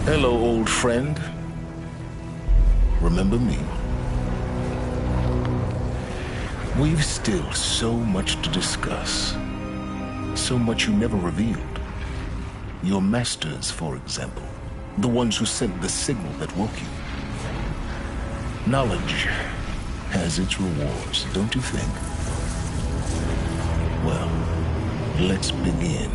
Hello, old friend. Remember me? We've still so much to discuss. So much you never revealed. Your masters, for example. The ones who sent the signal that woke you. Knowledge has its rewards, don't you think? Well, let's begin.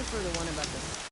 prefer the one about the